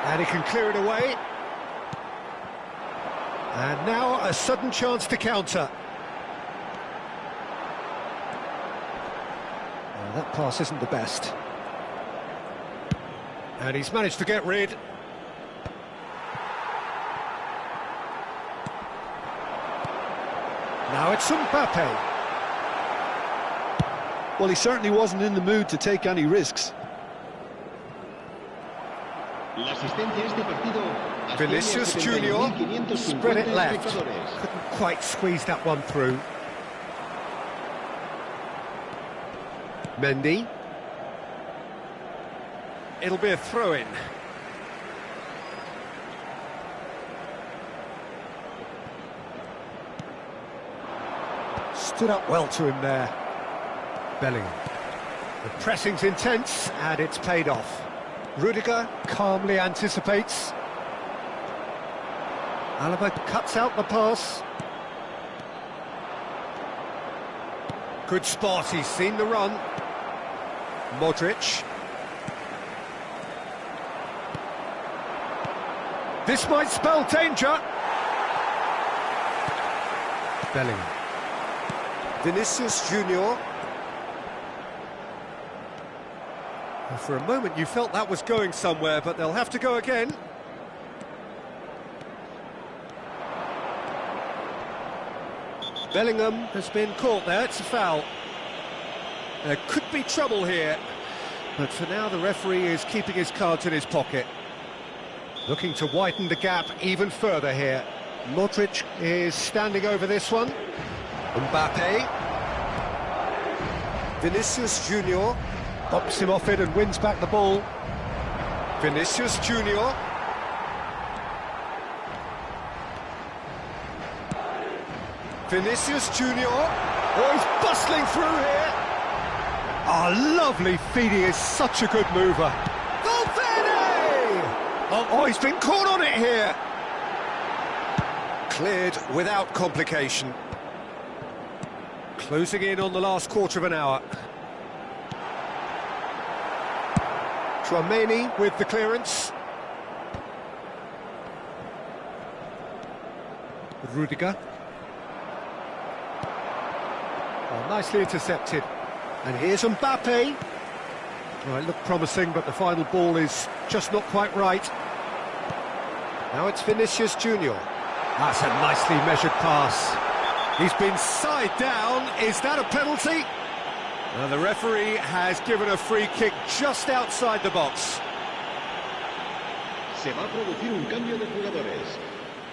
And he can clear it away. And now a sudden chance to counter. That pass isn't the best. And he's managed to get rid. Now it's Mbappe. Well, he certainly wasn't in the mood to take any risks. Vinicius Junior spread it left. Couldn't quite squeeze that one through. Mendy. It'll be a throw-in. Stood up well to him there. Bellingham. The pressing's intense, and it's paid off. Rudiger calmly anticipates. Alaba cuts out the pass. Good spot, he's seen the run. Modric. This might spell danger. Bellingham. Vinicius Junior. For a moment you felt that was going somewhere, but they'll have to go again. Bellingham has been caught there, it's a foul. There could be trouble here, but for now the referee is keeping his cards in his pocket. Looking to widen the gap even further here. Modric is standing over this one. Mbappe. Vinicius Junior. Bops him off it and wins back the ball. Vinicius Junior. Vinicius Junior. Oh, he's bustling through here. Oh, lovely feed. He is such a good mover. Valverde! Oh, he's been caught on it here. Cleared without complication. Closing in on the last quarter of an hour. Tchouaméni with the clearance. Rudiger. Oh, nicely intercepted. And here's Mbappe. Well, it looked promising, but the final ball is just not quite right. Now it's Vinicius Junior. That's a nicely measured pass. He's been side down. Is that a penalty? Now the referee has given a free kick just outside the box. Se va a producir un cambio de jugadores.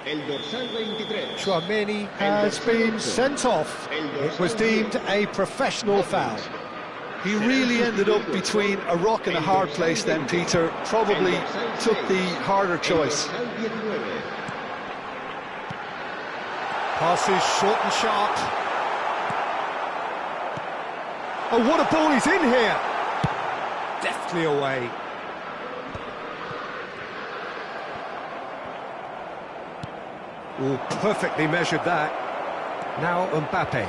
El dorsal 23. Tchouaméni has been sent off. It was deemed a professional foul. He really ended up between a rock and a hard place then, Peter. Probably took the harder choice. Passes short and sharp. Oh, what a ball he's in here! Deftly away. Oh, perfectly measured that. Now Mbappe.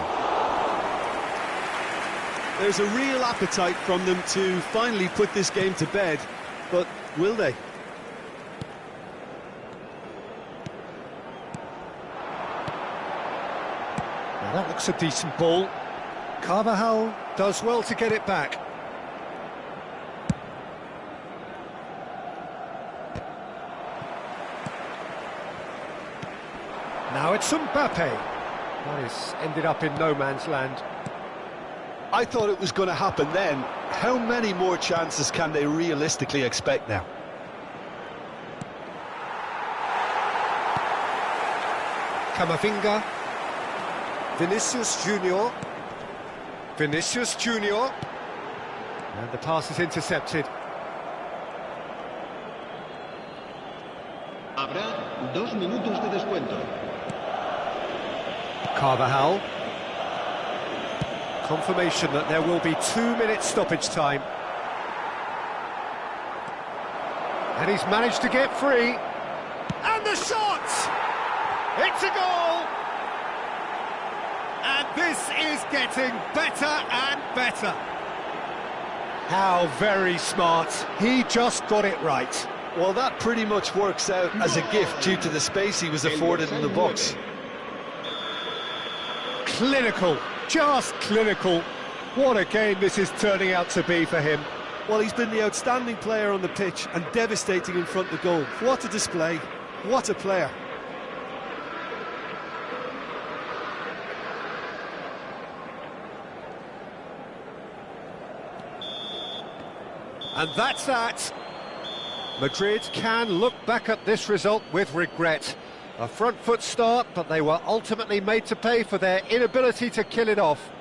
There's a real appetite from them to finally put this game to bed, but will they? Now that looks a decent ball. Carvajal does well to get it back. Now it's Mbappe. That is ended up in no man's land. I thought it was going to happen then. How many more chances can they realistically expect now? Camavinga. Vinicius Junior. Vinicius Junior. And the pass is intercepted. Habrá 2 minutos de descuento. Carvajal. Confirmation that there will be 2 minutes stoppage time. And he's managed to get free. And the shot! It's a goal! And this is getting better and better. How very smart. He just got it right. Well, that pretty much works out as a gift due to the space he was afforded in the box. Clinical, just clinical. What a game this is turning out to be for him. Well, he's been the outstanding player on the pitch and devastating in front of the goal. What a display, what a player. And that's that. Madrid can look back at this result with regret. A front foot start, but they were ultimately made to pay for their inability to kill it off.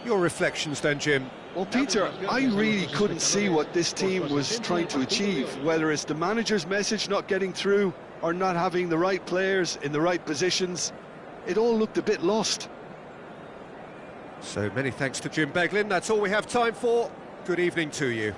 Your reflections then, Jim? Well, Peter, I really couldn't see what this team was trying to achieve, whether it's the manager's message not getting through or not having the right players in the right positions. It all looked a bit lost. So many thanks to Jim Beglin. That's all we have time for. Good evening to you.